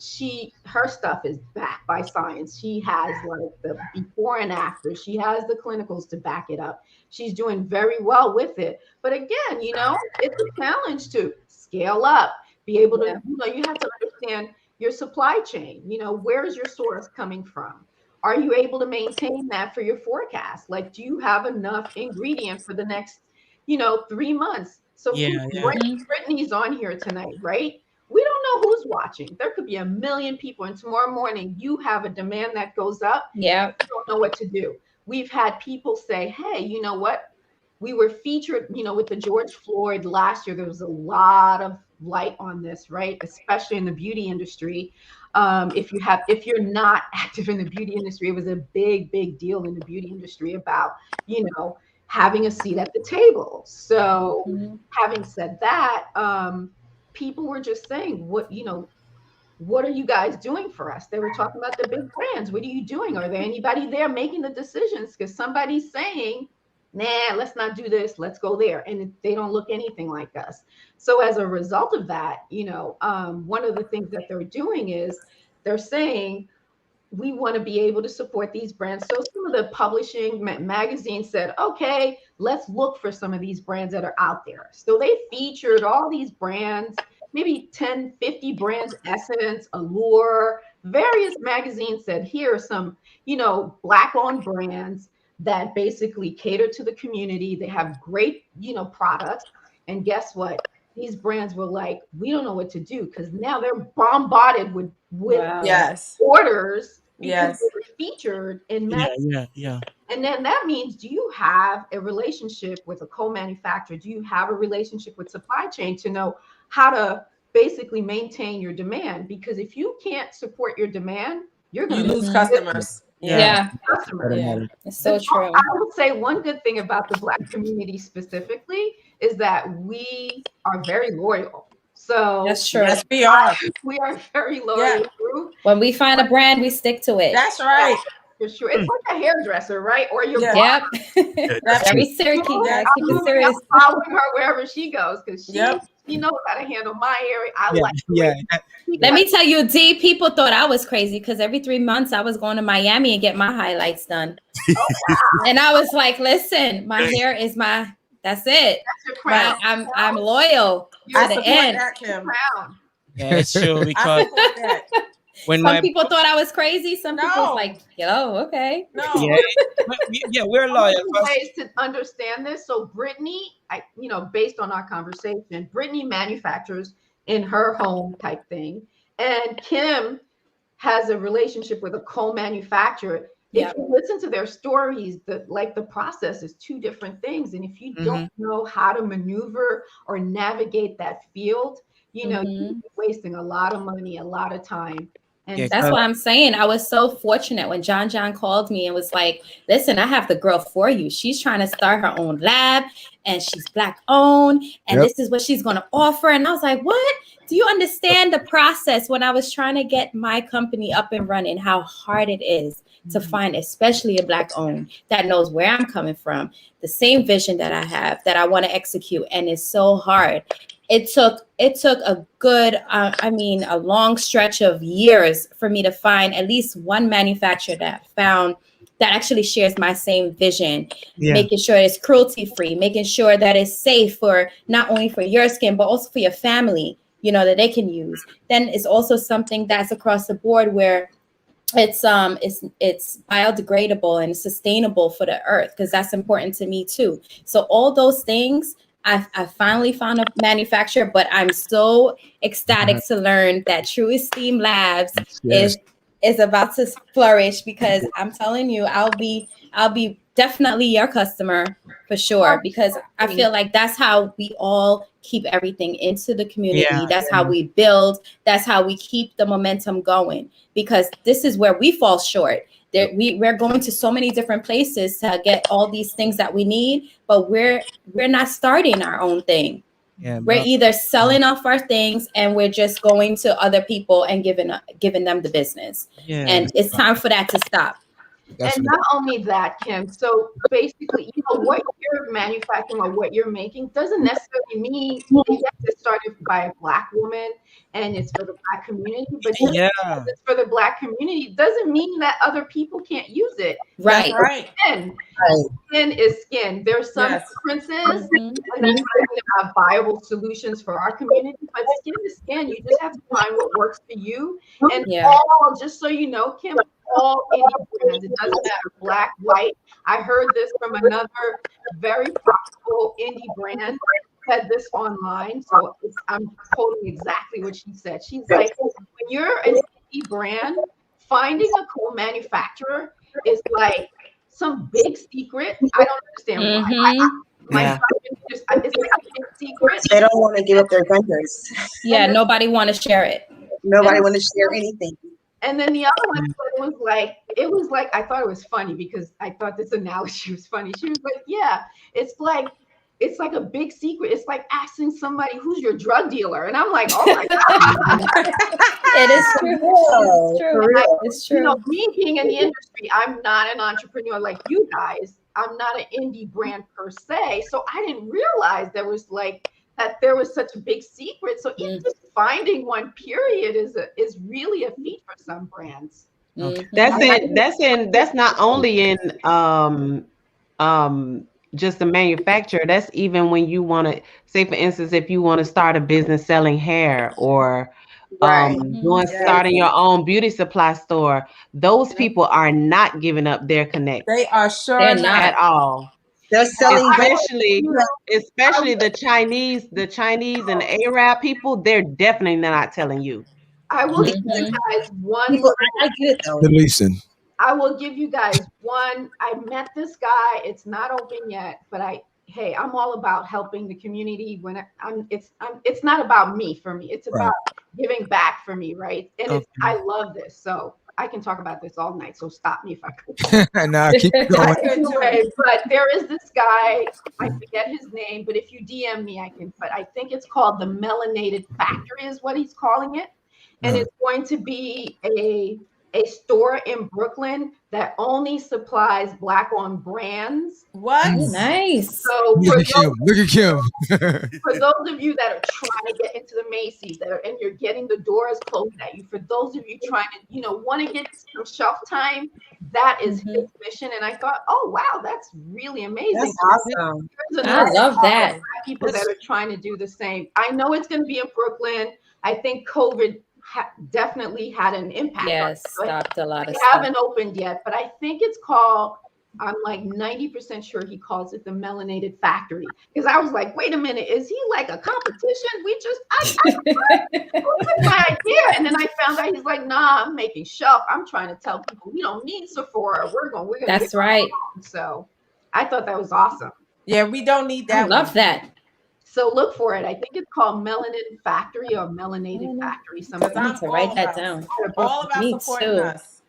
her stuff is backed by science. She has like the before and after. She has the clinicals to back it up. She's doing very well with it. But again, you know, it's a challenge to scale up, be able to, you know, you have to understand your supply chain. You know, where's your source coming from? Are you able to maintain that for your forecast? Like, do you have enough ingredient for the next, you know, 3 months? So Brittany's on here tonight, right? We don't know who's watching. There could be 1 million people, and tomorrow morning you have a demand that goes up. Yeah. You don't know what to do. We've had people say, hey, you know what? We were featured, you know, with the George Floyd last year. There was a lot of light on this, right? Especially in the beauty industry. If you're not active in the beauty industry, it was a big, big deal in the beauty industry about, you know, having a seat at the table. So having said that, people were just saying, what are you guys doing for us? They were talking about the big brands. What are you doing? Are there anybody there making the decisions? Because somebody's saying, nah, let's not do this. Let's go there. And they don't look anything like us. So as a result of that, you know, one of the things that they're doing is they're saying, we want to be able to support these brands. So some of the publishing magazines said, okay, let's look for some of these brands that are out there. So they featured all these brands, maybe 10, 50 brands, Essence, Allure, various magazines said, here are some, you know, Black-owned brands that basically cater to the community. They have great, you know, products. And guess what? These brands were like, we don't know what to do, because now they're bombarded with orders because they were featured in magazines. And then that means, do you have a relationship with a co-manufacturer? Do you have a relationship with supply chain to know how to basically maintain your demand? Because if you can't support your demand, you're going to lose customers. It's so true. I would say one good thing about the Black community specifically is that we are very loyal. So that's true. Yes, we are. We are very loyal group. When we find a brand, we stick to it. That's right. For sure. It's like a hairdresser, right? Or your Yep. Very serious. Keep it serious. I'm following her wherever she goes, because she knows how to handle my area. I like Let me tell you, D, people thought I was crazy because every 3 months I was going to Miami and get my highlights done. And I was like, listen, my hair is that's it. That's your crown. I'm loyal to the end. Yeah, it's true, because when some people thought I was crazy, some people was like, yo, okay. We're loyal. Ways to understand this. So Brittany, based on our conversation, Brittany manufactures in her home type thing, and Kim has a relationship with a co-manufacturer. If you listen to their stories, the process is two different things. And if you don't know how to maneuver or navigate that field, you're wasting a lot of money, a lot of time. And that's what I'm saying. I was so fortunate when John called me and was like, listen, I have the girl for you. She's trying to start her own lab and she's Black owned. And this is what she's going to offer. And I was like, what? Do you understand the process when I was trying to get my company up and running, how hard it is to find, especially a Black owned, that knows where I'm coming from, the same vision that I have, that I want to execute. And it's so hard. It took a good, a long stretch of years for me to find at least one manufacturer that actually shares my same vision, making sure it's cruelty free, making sure that it's safe for not only for your skin, but also for your family, that they can use. Then it's also something that's across the board where it's biodegradable and sustainable for the earth, because that's important to me too. So all those things, I finally found a manufacturer, but I'm so ecstatic to learn that True Esteem Labs is about to flourish, because I'm telling you, I'll be definitely your customer for sure, because I feel like that's how we all keep everything into the community. That's how we build. That's how we keep the momentum going, because this is where we fall short. We're going to so many different places to get all these things that we need, but we're not starting our own thing. We're either selling off our things and we're just going to other people and giving them the business. And it's time for that to stop. And not only that, Kim, so basically, what you're manufacturing or what you're making doesn't necessarily mean it's started by a Black woman and it's for the Black community, but just because it's for the Black community doesn't mean that other people can't use it. Right. Skin is skin. There's some differences, and that's talking about viable solutions for our community, but skin is skin. You just have to find what works for you. And just so you know, Kim, all indie brands, it doesn't matter, Black, white. I heard this from another very profitable indie brand, said this online, so I'm quoting exactly what she said. She's like, when you're an indie brand, finding a co-manufacturer is like some big secret. I don't understand why. It's like a big secret. They don't want to give up their vendors. Nobody want to share it. Nobody want to share anything. And then the other one was like, I thought it was funny because I thought this analogy was funny. She was like, it's like a big secret. It's like asking somebody who's your drug dealer. And I'm like, oh my God. It is true. It's true. Me being in the industry, I'm not an entrepreneur like you guys. I'm not an indie brand per se. So I didn't realize there was such a big secret. So even just finding one period is really a feat for some brands. That's not only in just the manufacturer. That's even when you want to, say for instance, if you want to start a business selling hair or starting your own beauty supply store, those people are not giving up their connect. They are sure They're not at all. They're selling, especially the Chinese and the Arab people. They're definitely not telling you. I will give you guys one. I get it though. Listen. I will give you guys one. I met this guy. It's not open yet, but I'm all about helping the community. It's not about me for me. It's about giving back for me, right? And I love this, so I can talk about this all night. So stop me if I could. Nah, keep going. Anyway, but there is this guy. I forget his name, but if you DM me, I can. But I think it's called the Melanated Factory, is what he's calling it, and it's going to be a store in Brooklyn that only supplies Black-owned brands. What? Nice. So look at Kim. For those of you that are trying to get into the Macy's and you're getting the doors closed at you, for those of you trying to, want to get some shelf time, that is his mission. And I thought, oh wow, that's really amazing. That's awesome. I love that. People that are trying to do the same. I know it's going to be in Brooklyn. I think COVID definitely had an impact. Yes, stopped a lot of stuff. Haven't opened yet, but I think it's called, I'm like 90% sure he calls it the Melanated Factory. Because I was like, wait a minute, is he like a competition? My idea. And then I found out he's like, nah, I'm making shelf. I'm trying to tell people we don't need Sephora. We're gonna That's right. So I thought that was awesome. Yeah, we don't need that. I love that. So look for it. I think it's called Melanin Factory or Melanated Factory. Something. I need to write that down. All about supporting us.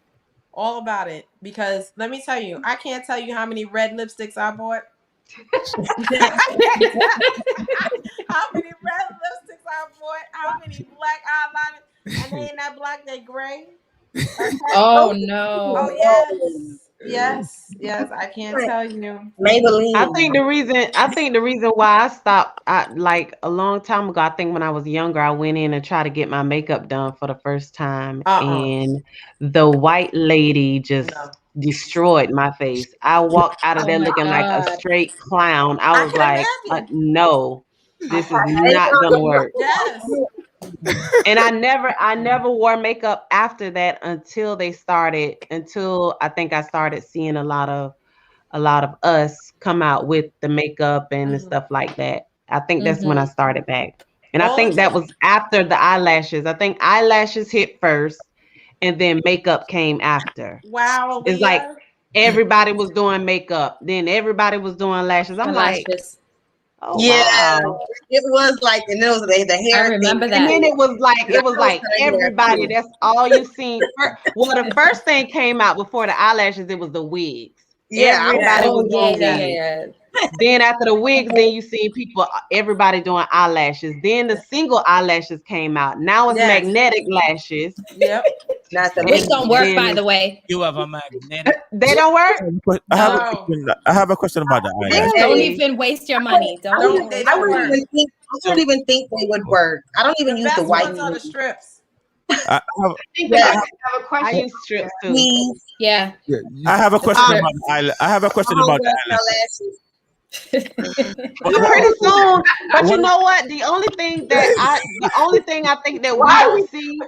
All about it. Because let me tell you, I can't tell you how many red lipsticks I bought. How many red lipsticks I bought? How many black eyeliners? And they ain't that black, they gray. Oh Oh no. yes. I can't tell you. Maybelline. I think the reason why I stopped, like a long time ago, I think when I was younger, I went in and tried to get my makeup done for the first time, and the white lady just destroyed my face. I walked out of Oh there my looking like a God. straight clown. I I was can like, imagine. no, this is not gonna work. Yes. And I never wore makeup after that until I think I started seeing a lot of us come out with the makeup and stuff like that. I think that's when I started back. And I think that was after the eyelashes. I think eyelashes hit first and then makeup came after. Wow, It's like Leah. everybody was doing makeup, then everybody was doing lashes. I'm like, Lashes. oh Yeah, wow. it was like, and it was the hair I remember thing. And that. then it was like everybody, that's all you seen. Well, the first thing came out before the eyelashes, it was the wigs. Yeah, Everybody Oh was yeah, doing yeah, wigs. yeah. Then after the wigs, then you see everybody doing eyelashes. Then the single eyelashes came out. Now it's magnetic lashes. Yep. Not the Which don't work, by the way. You have a magnetic. They don't work. I have a question about the eyelash. Don't even waste your money. I wouldn't even think they would work. I don't even use the white ones are the strips. I have a question. I use strips too. Yeah. I have a question about the eyelash. I have a question about the eyelashes. Pretty soon, but you know what? The only thing I think that we don't see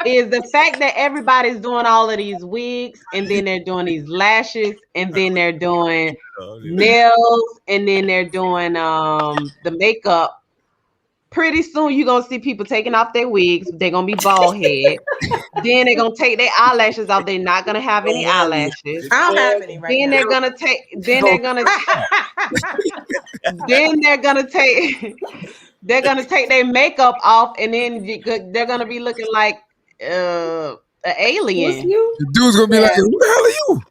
is the fact that everybody's doing all of these wigs, and then they're doing these lashes, and then they're doing nails, and then they're doing the makeup. Pretty soon you're gonna see people taking off their wigs, they're gonna be bald head. Then they're gonna take their eyelashes off, they're not gonna have any eyelashes. I don't have any right Then now. they're gonna take they're gonna take their makeup off, and then they're gonna be looking like an alien. The dude's gonna be like, "Who the hell are you?"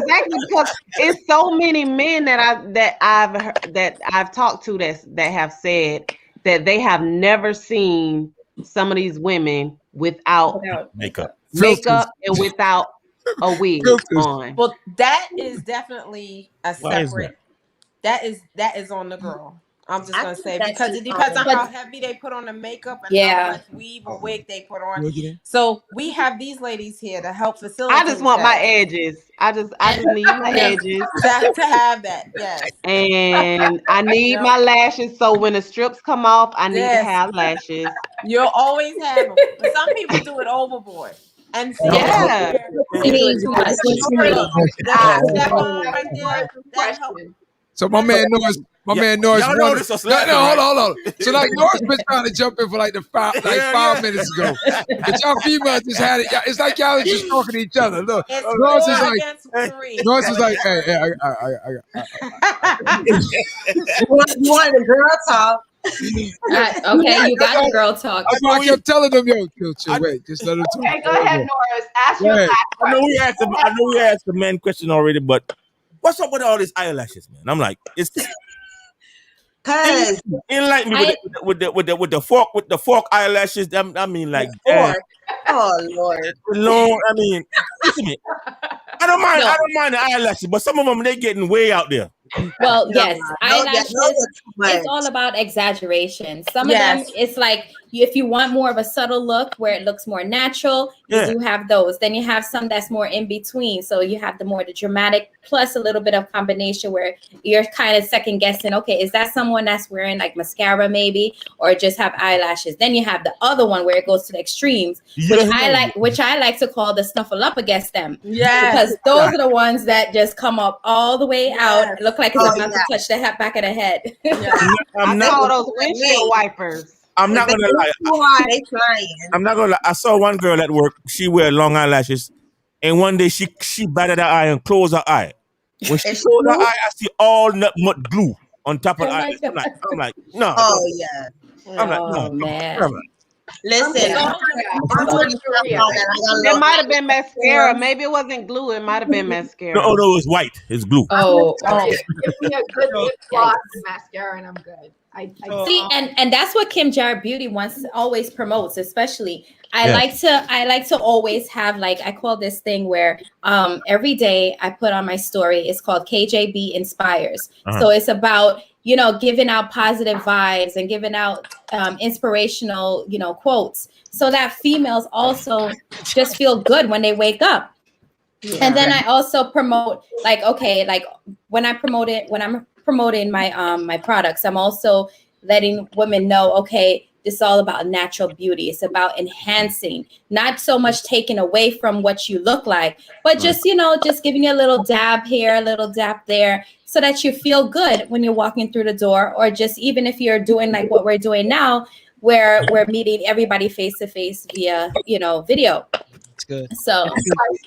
Exactly, because it's so many men that I've talked to that have said that they have never seen some of these women without makeup and without a wig on. Well, that is definitely a Why is separate. That is on the girl. I'm just gonna say, that's because it just depends on fine. how heavy they put on the makeup and Yeah. how much weave or wig they put on. So we have these ladies here to help facilitate. I just want my edges. I just need my edges. to have that, yes. And I need my lashes. So when the strips come off, I need to Yes. have lashes. You'll always have them. But some people do it overboard. And so Yeah. that helps. So my man Norris, y'all wanted- notice us laughing, No, right? hold on. So like Norris been trying to jump in for like 5 minutes ago, but y'all females just had it. It's like y'all are just talking to each other. Look, It's Norris is 4 like, against 3. Norris is like, hey, You wanted a girl talk. Okay, you got the girl talk. That's why I kept telling them, yo, chill, wait, just let her talk. Okay, go ahead, Norris. Ask Go your ahead. last I know question. we asked the man question already, but what's up with all these eyelashes, man? I'm like, it's Cause enlighten me with the fork eyelashes. I mean, like oh Lord. long. I mean, listen to me. I don't mind the eyelashes, but some of them they getting way out there. Well, yes, eyelashes. much. It's all about exaggeration. Some Yes. of them, it's like if you want more of a subtle look where it looks more natural, you do have those. Then you have some that's more in between. So you have the dramatic plus a little bit of combination where you're kind of second guessing. Okay, is that someone that's wearing like mascara maybe, or just have eyelashes? Then you have the other one where it goes to the extremes, which I like to call the snuffle up against them. Yeah, because those are the ones that just come up all the way out, look like it's about to touch the back of the head. I call those windshield wipers. I'm not gonna lie. I'm not gonna lie. I saw one girl at work. She wear long eyelashes, and one day she batted her eye and closed her eye. When she closed her eye, I see all nut glue on top of her eye. I'm like, no. Oh yeah. I'm like, no, man. Listen, it might have been mascara. Maybe it wasn't glue. It might have been mascara. No, it was white. It's glue. Oh. Give me a good lip gloss and mascara, and I'm good. See, and that's what Kim Jarrett Beauty always promotes, especially. I like to always have, like, I call this thing where every day I put on my story. It's called KJB Inspires. So it's about, giving out positive vibes and giving out inspirational, quotes, so that females also just feel good when they wake up. Yeah. And then I also promote, like, okay, like when I'm promoting my products, I'm also letting women know, okay, this is all about natural beauty. It's about enhancing, not so much taking away from what you look like, but just, just giving you a little dab here, a little dab there, so that you feel good when you're walking through the door, or just even if you're doing like what we're doing now, where we're meeting everybody face to face via, video. It's good. So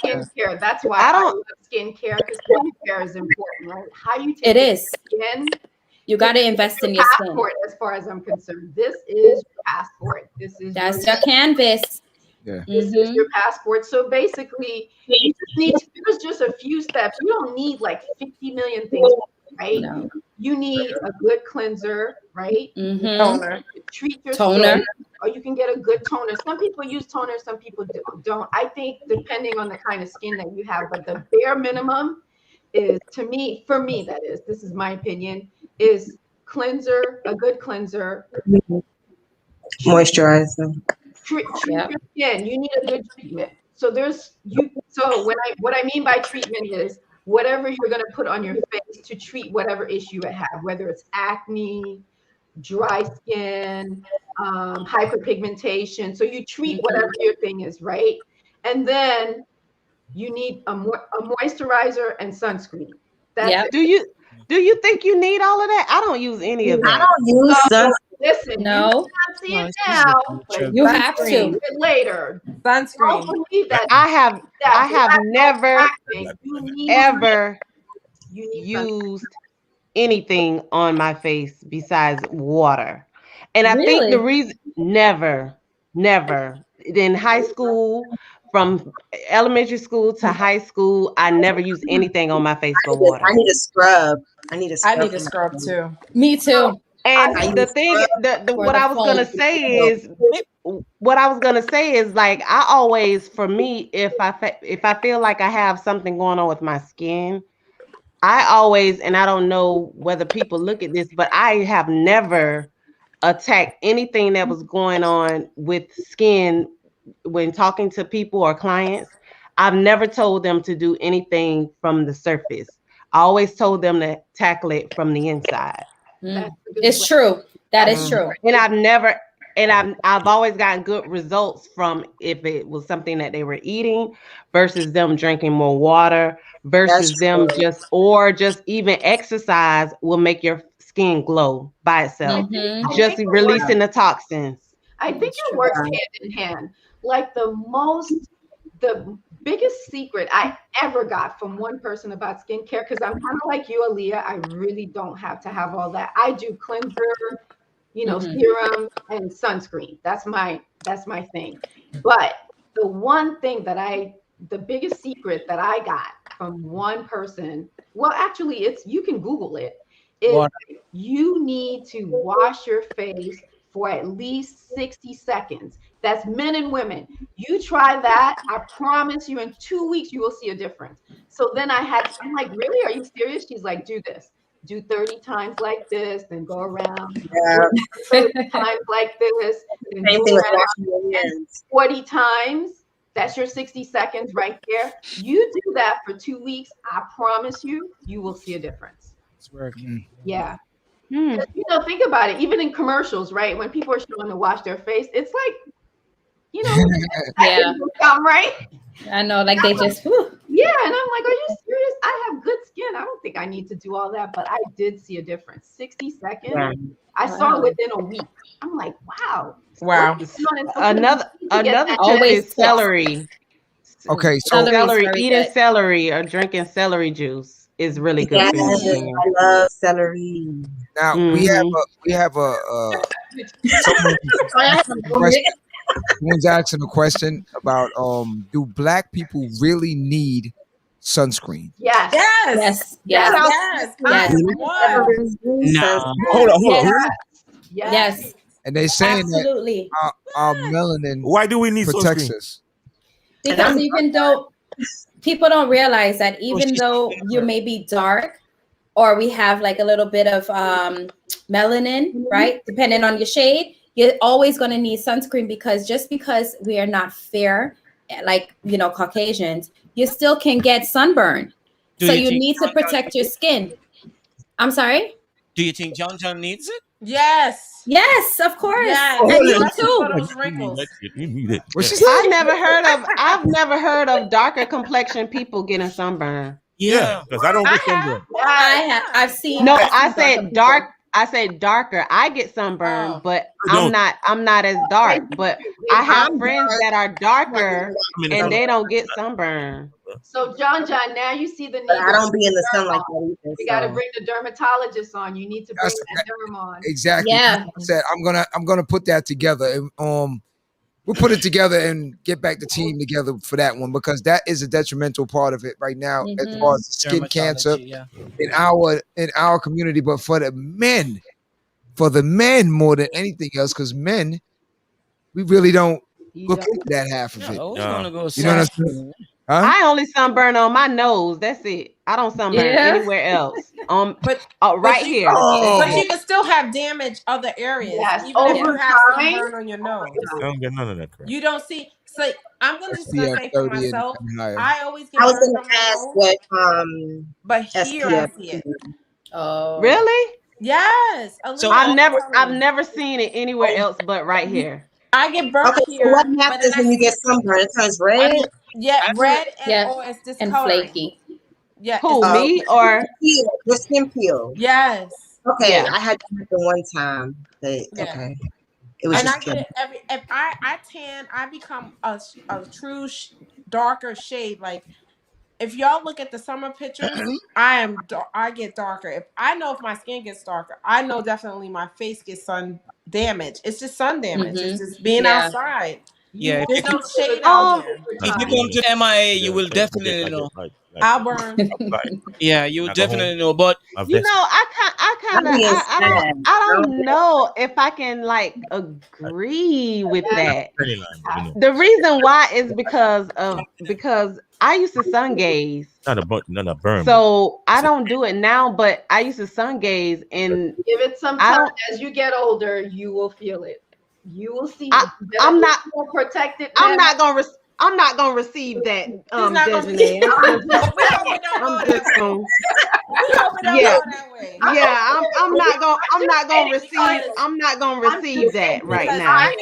skincare. That's why I love skincare, because skincare is important, right? How you take skin. You got to invest in your skin. As far as I'm concerned, this is your passport. That's your canvas. Yeah. This is your passport. So basically, you just need there's just a few steps. You don't need like 50 million things, right? No. You need a good cleanser, right? Toner. Treat your skin, or you can get a good toner. Some people use toner, some people don't. I think depending on the kind of skin that you have, but the bare minimum is, for me, that is, this is my opinion, is cleanser, a good cleanser. Moisturizer. Treat your skin. You need a good treatment. So what I mean by treatment is whatever you're going to put on your face to treat whatever issue it has, whether it's acne, dry skin, hyperpigmentation. So you treat whatever your thing is, right? And then you need a moisturizer and sunscreen. That's it. Do you think you need all of that? I don't use any of that. I don't use sunscreen. Listen, no. You can't see it now, but you have to later. Sunscreen. I have never ever used anything on my face besides water. And I think the reason never in high school, from elementary school to high school, I never used anything on my face but water. I need a scrub. I need a scrub too. Me too. And the thing, what I was gonna say is, like, I always, for me, if I feel like I have something going on with my skin, I always, and I don't know whether people look at this, but I have never attacked anything that was going on with skin when talking to people or clients. I've never told them to do anything from the surface. I always told them to tackle it from the inside. It's true. That is true. And I've always gotten good results from if it was something that they were eating versus them drinking more water versus them just even exercise will make your skin glow by itself. Just releasing the toxins. I think it works hand in hand. Like the biggest secret I ever got from one person about skincare, because I'm kind of like you, Aaliyah. I really don't have to have all that. I do cleanser, serum and sunscreen. That's my thing. But the one thing the biggest secret that I got from one person, well, actually, you can Google it, is you need to wash your face for at least 60 seconds. That's men and women. You try that, I promise you, in 2 weeks, you will see a difference. So then I'm like, really? Are you serious? She's like, do this. Do 30 times like this, then go around. 30 times like this. Then Same thing with washing your hands. 40 times. That's your 60 seconds right there. You do that for 2 weeks. I promise you, you will see a difference. It's working. Yeah. Think about it. Even in commercials, right? When people are showing to wash their face, it's like, come right. I know, like they just. Yeah, and I'm like, are you serious? I have good skin. I don't think I need to do all that, but I did see a difference. 60 seconds. Yeah. I saw it within a week. I'm like, wow. Another tip is celery. Okay, so eating celery or drinking celery juice is really good for your skin. I love celery. Now we have a someone's asking a question about do black people really need sunscreen? Yes. No. Hold on. Yes. And they're saying Absolutely. that our melanin Why do we need protects sunscreen? us. Because even though people don't realize that even she's though you may be dark or we have like a little bit of melanin, right? Depending on your shade, you're always going to need sunscreen because just because we are not fair, like, you know, Caucasians, you still can get sunburn. So you need to protect your skin. I'm sorry? Do you think John needs it? Yes. Yes, of course. Yes. And you Especially too. for those wrinkles. You need it. What she said? I've never heard of darker complexion people getting sunburn. Yeah. Because I don't get sunburn. I've seen. No, I said dark. I said darker. I get sunburn, but I'm not as dark. But I have friends that are darker and they don't get sunburn. So John, now you see the need. I don't be in the sun like that either. We got to bring the dermatologist on. You need to bring that derm on. Exactly. Yeah. I said I'm gonna put that together. And, we'll put it together and get back the team together for that one because that is a detrimental part of it right now as far as skin cancer in our community. But for the men more than anything else, because men, we really don't look into that half of it. You know what I'm saying? Huh? I only sunburn on my nose. That's it. I don't sunburn anywhere else. But right here. But you can still have damage other areas. Yes, Even if you over have time. sunburn on your nose. I don't get none of that crap. You don't see. So I'm just gonna say for myself, higher. I always get I was burn going from to my ask nose, what but here I SPF see it. Oh. Really? Yes. So I've never seen it anywhere else but right here. I get burnt Okay, here. so what but happens then when you get sunburn? It turns red? red and Yeah. it's And discoloring. flaky. Yeah. Who, me or? Your skin peel. Yes. Okay, Yeah. I had to happen one time. But, Yeah. okay. It was And I just get it if I tan, I become a true darker shade. Like if y'all look at the summer pictures, I get darker. If my skin gets darker, I know definitely my face gets sun damage. It's just sun damage. It's just being outside. Yeah. There's no shade out here. If you come to MIA, you will definitely know. I'll burn. Yeah, you will definitely know. But you know, I don't know if I can like agree with that. The reason why is because I used to sun gaze. Not a burn. So I don't do it now, but I used to sun gaze and Give it some time. As you get older, you will feel it. You will see. I'm not protected. I'm not gonna receive that. Desiree. I'm not gonna receive that right now. I'm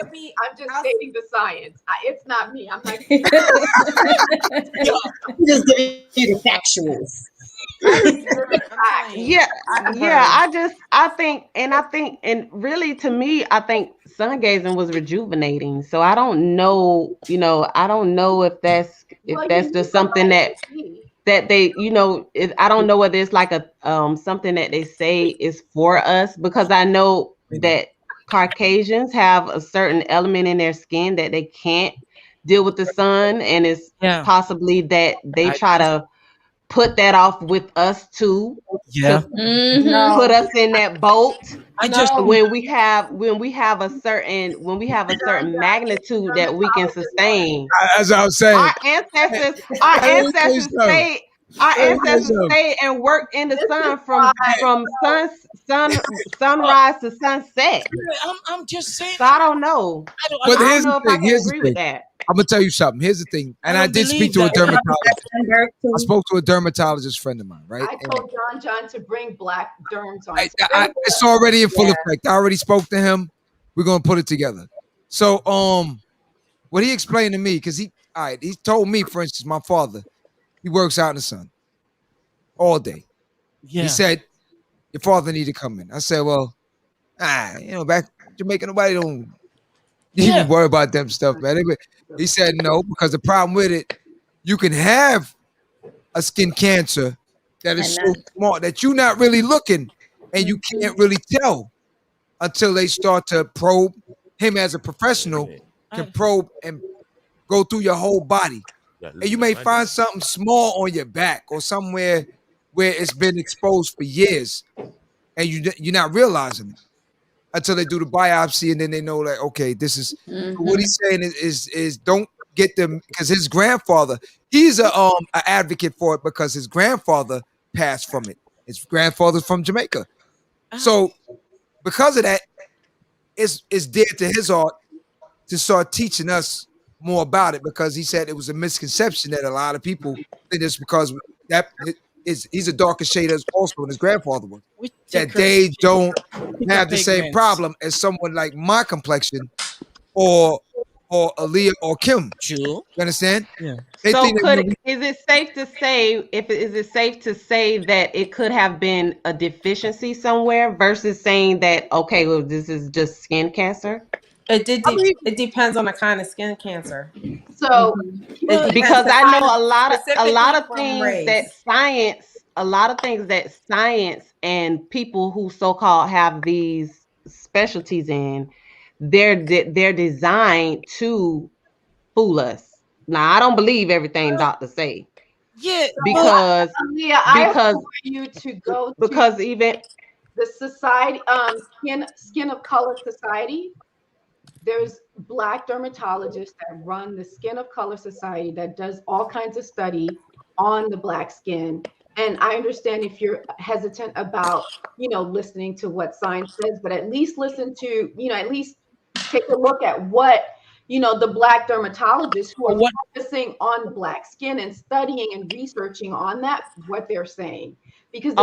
just stating the science. It's not me. I'm not. just giving you the factuals. I think really to me, I think sun gazing was rejuvenating. So I don't know, if that's just something that they, I don't know whether it's like a something that they say is for us, because I know that Caucasians have a certain element in their skin that they can't deal with the sun, and it's possibly that they try to put that off with us too. Yeah. Put us in that boat. When we have a certain magnitude that we can sustain. As I was saying, our ancestors stayed and worked in the sun from sunrise to sunset. I'm just saying. So I don't know. But here's the I thing. can Here's the agree thing. with that. I'm gonna tell you something. Here's the thing, and I did speak to a dermatologist. I spoke to a dermatologist friend of mine, right? I told John to bring black derms on. It's already in full effect. I already spoke to him. We're gonna put it together. So, what he explained to me, because he told me, for instance, my father, he works out in the sun all day. Yeah. He said, your father need to come in. I said, well, back in Jamaica, nobody don't even worry about them stuff, man. He said no, because the problem with it, you can have a skin cancer that is so small that you're not really looking, and you can't really tell until they start to probe. Him as a professional can probe and go through your whole body. And you may find something small on your back or somewhere where it's been exposed for years, and you're not realizing it. until they do the biopsy, and then they know like, okay, this is what he's saying is don't get them, because his grandfather, he's a advocate for it because his grandfather passed from it. His grandfather's from Jamaica, so because of that, it's dear to his heart to start teaching us more about it, because he said it was a misconception that a lot of people think it's because that he's a darker shade as also than his grandfather was, that they don't have the same problem as someone like my complexion or Aaliyah or Kim. True. You understand? Yeah. They So think is it safe to say that it could have been a deficiency somewhere versus saying that, okay, well, this is just skin cancer? It depends on the kind of skin cancer. So because I know a lot of specifically things that science and people who so-called have these specialties in, they're designed to fool us. Now, I don't believe everything doctors say. Yeah, because I want you to go because even the society, Skin of Color Society. There's Black dermatologists that run the Skin of Color Society that does all kinds of study on the Black skin. And I understand if you're hesitant about, listening to what science says, but at least listen to, at least take a look at what, the Black dermatologists who are focusing on Black skin and studying and researching on that, what they're saying. Because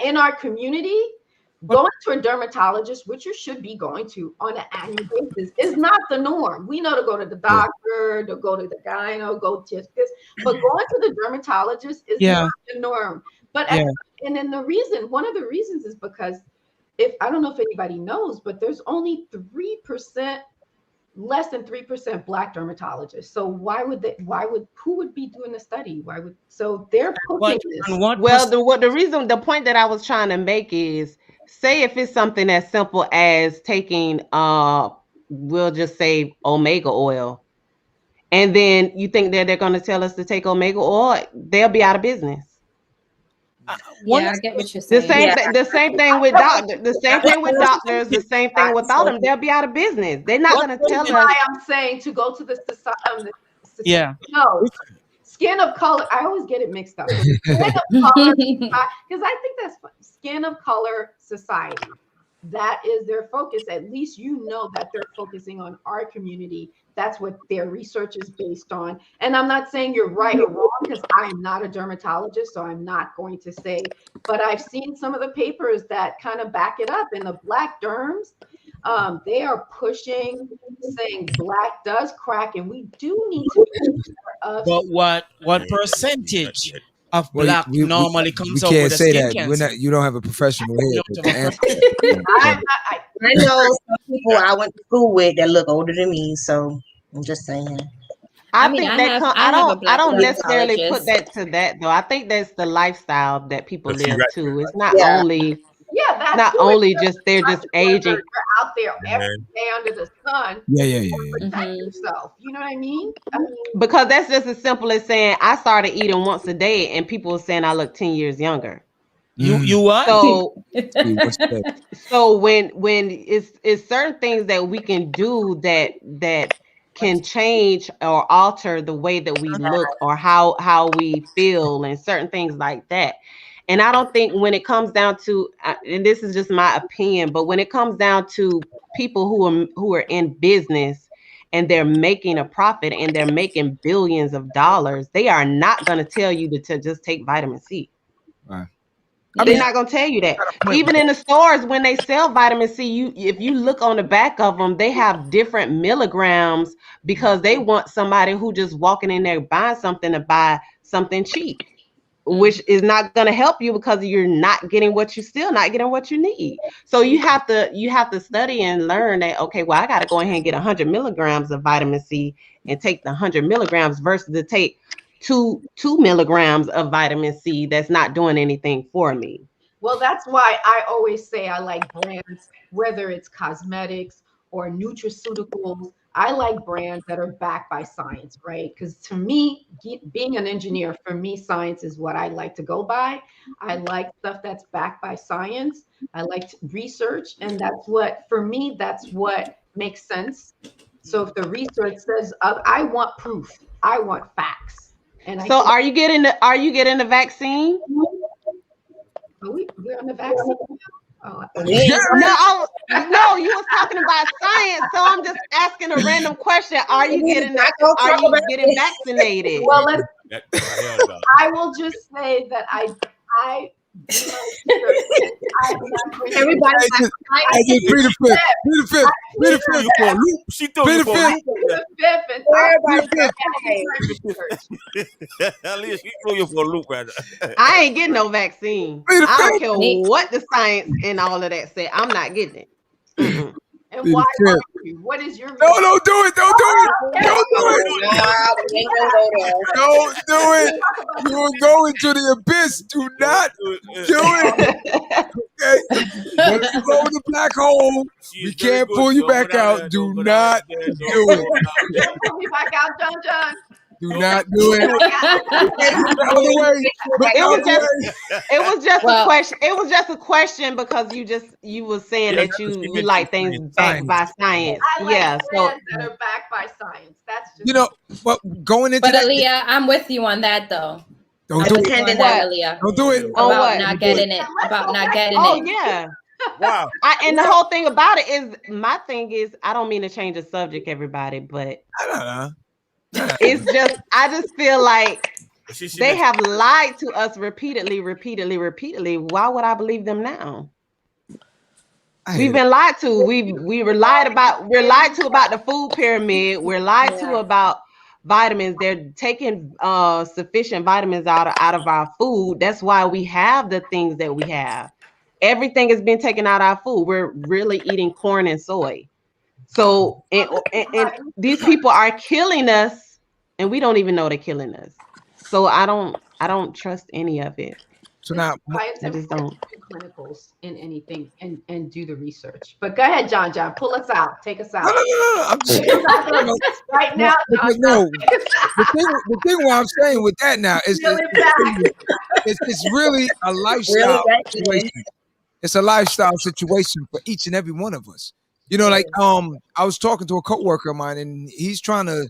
in our community, going to a dermatologist, which you should be going to on an annual basis, is not the norm. We know to go to the doctor, to go to the gyno, go to this, but going to the dermatologist is not the norm. But and then one of the reasons is because I don't know if anybody knows, but there's only 3%, less than 3% Black dermatologists. So who would be doing the study? They're pushing this. The point that I was trying to make is, say if it's something as simple as taking, we'll just say omega oil, and then you think that they're going to tell us to take omega oil, they'll be out of business. I get what you're saying. The same thing with doctors. The same thing with doctors. The same thing without them. They'll be out of business. They're not going to tell us. Why I'm saying to go to the society. No. Skin of Color. I always get it mixed up. Skin of Color, because I think that's Skin of Color Society. That is their focus. At least that they're focusing on our community. That's what their research is based on. And I'm not saying you're right or wrong, because I am not a dermatologist, so I'm not going to say. But I've seen some of the papers that kind of back it up. And the Black derms, they are pushing, saying Black does crack, and we do need to be aware of. But what percentage of Black normally comes out with a skin cancer? We can't say that. You don't have a professional here. I know some people I went to school with that look older than me, so I'm just saying. I don't necessarily put that to that though. I think that's the lifestyle that people live too. It's not only just they're just aging. You're out there every day under the sun. Protect yourself. You know what I mean? Because that's just as simple as saying I started eating once a day, and people are saying I look 10 years younger. You what? So when it's certain things that we can do that can change or alter the way that we look or how we feel and certain things like that. And I don't think when it comes down to, and this is just my opinion, but when it comes down to people who are in business and they're making a profit and they're making billions of dollars, they are not going to tell you to just take vitamin C. Right. They're not going to tell you that. Even in the stores, when they sell vitamin C, if you look on the back of them, they have different milligrams because they want somebody who just walking in there buying something to buy something cheap, which is not going to help you because you're not getting what you need. So you have to study and learn that, okay, well, I got to go ahead and get 100 milligrams of vitamin C and take the 100 milligrams versus to take two milligrams of vitamin C that's not doing anything for me. Well, that's why I always say I like brands, whether it's cosmetics or nutraceuticals. I like brands that are backed by science, right? Because to me, being an engineer, for me, science is what I like to go by. I like stuff that's backed by science. I like research, and for me, that's what makes sense. So if the research says, I want proof, I want facts. And so are you getting the vaccine? We're on the vaccine. Oh, no, you was talking about science, so I'm just asking a random question. Are you getting vaccinated? Well, I will just say that I everybody I get free the fifth. She threw you for a loop. Aaliyah, she threw you for a loop right now. I ain't getting no vaccine. I don't care what the science and all of that say. I'm not getting it. And why? What is your? No, don't do it. Don't do it. Don't do it. Don't do it. You will go into the abyss. Do not do it. Okay. Once you go in the black hole, we can't pull you back out. Do not do it. Pull me back out, John. Do not do it. It was just a question. It was just a question because you was saying that you like things backed by science. I like yeah, so that are backed by science. That's just but going into but Aaliyah, I'm with you on that though. Don't do it. Aaliyah. Don't do it. About not getting it. About not getting it. Oh yeah. Wow. And the whole thing about it is, my thing is, I don't mean to change the subject, everybody, but it's just, I just feel like they have lied to us repeatedly. Why would I believe them now? We've been lied to. We were lied about. We're lied to about the food pyramid. We're lied to about vitamins. They're taking sufficient vitamins out of our food. That's why we have the things that we have. Everything has been taken out of our food. We're really eating corn and soy. So and these people are killing us, and we don't even know they're killing us. So I don't trust any of it. So now I just don't do clinicals in anything and do the research. But go ahead, John. Pull us out. Take us out. No. I'm just right now. No. The thing what I'm saying with that now is it's really a lifestyle situation. It's a lifestyle situation for each and every one of us. You know, like I was talking to a coworker of mine, and he's trying to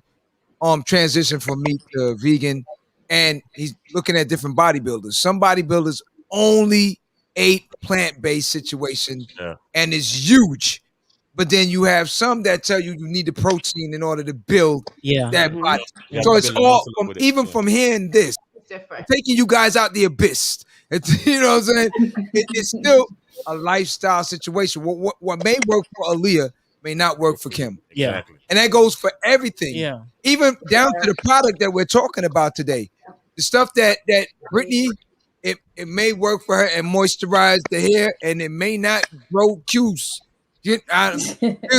transition from meat to vegan, and he's looking at different bodybuilders. Some bodybuilders only ate plant-based situation, and it's huge. But then you have some that tell you need the protein in order to build that body. Yeah, so it's all from hearing this, taking you guys out the abyss. You know what I'm saying? It's still a lifestyle situation. What may work for Aaliyah may not work for Kim. Yeah. And that goes for everything. Yeah. Even down to the product that we're talking about today. The stuff that Brittany, it may work for her and moisturize the hair, and it may not grow cues. You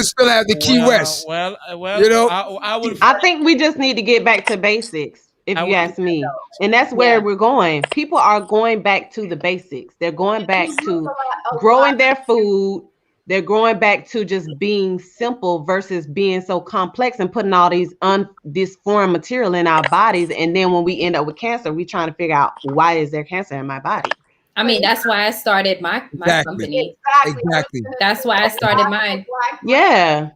still have the Key West. Well, you know, I think we just need to get back to basics, if you ask me. And that's where we're going. People are going back to the basics. They're going back to growing their food. They're going back to just being simple versus being so complex and putting all this foreign material in our bodies. And then when we end up with cancer, we're trying to figure out, why is there cancer in my body? I mean, that's why I started my company. Exactly. That's why I started mine. Yeah.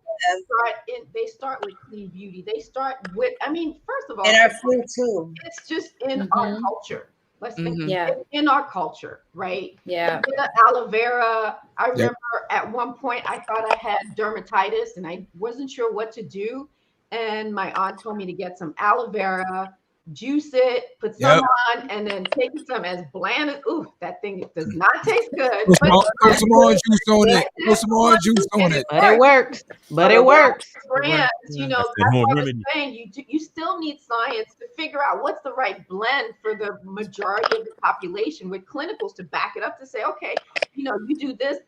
They start with clean beauty. They start with, I mean, first of all, and our food too. It's just in our culture. Let's think in our culture, right? Yeah. Aloe vera. I remember at one point I thought I had dermatitis and I wasn't sure what to do. And my aunt told me to get some aloe vera, juice it, put some on, and then take some as bland as that thing does not taste good. Put some orange juice on it. Put some orange juice on it. But it works. But it works. Brands, you know, that's what I'm saying. You still need science to figure out what's the right blend for the majority of the population with clinicals to back it up to say, okay, you know, you do this,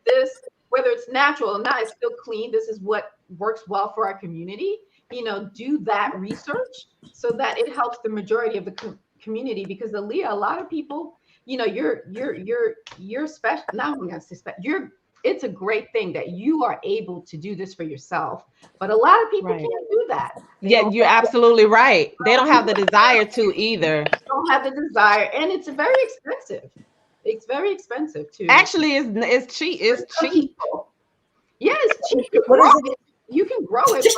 whether it's natural or not, it's still clean. This is what works well for our community. You know, do that research so that it helps the majority of the community. Because Aaliyah, a lot of people, you know, you're special. Now I'm gonna say special. it's a great thing that you are able to do this for yourself. But a lot of people Right. can't do that. Yeah, you're absolutely right. They don't have the desire to either. Don't have the desire, and it's very expensive. It's very expensive too. Actually, it's cheap. It's cheap. Yeah, it's cheap. What is it? You can grow it. It's